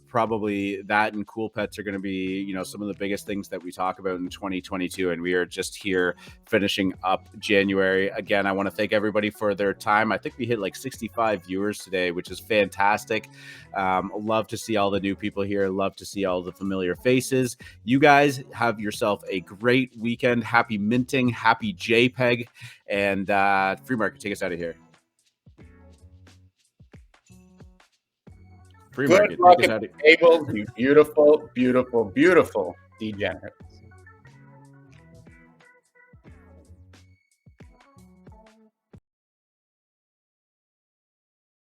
probably that and Cool Pets are going to be, you know, some of the biggest things that we talk about in 2022. And we are just here finishing up January. Again, I want to thank everybody for their time. I think we hit like 65 viewers today, which is fantastic. Love to see all the new people here. Love to see all the familiar faces. You guys have yourself a great weekend. Happy minting. Happy JPEG. And Free Market, take us out of here. Free Market, take us out of here. You beautiful, beautiful, beautiful degenerate.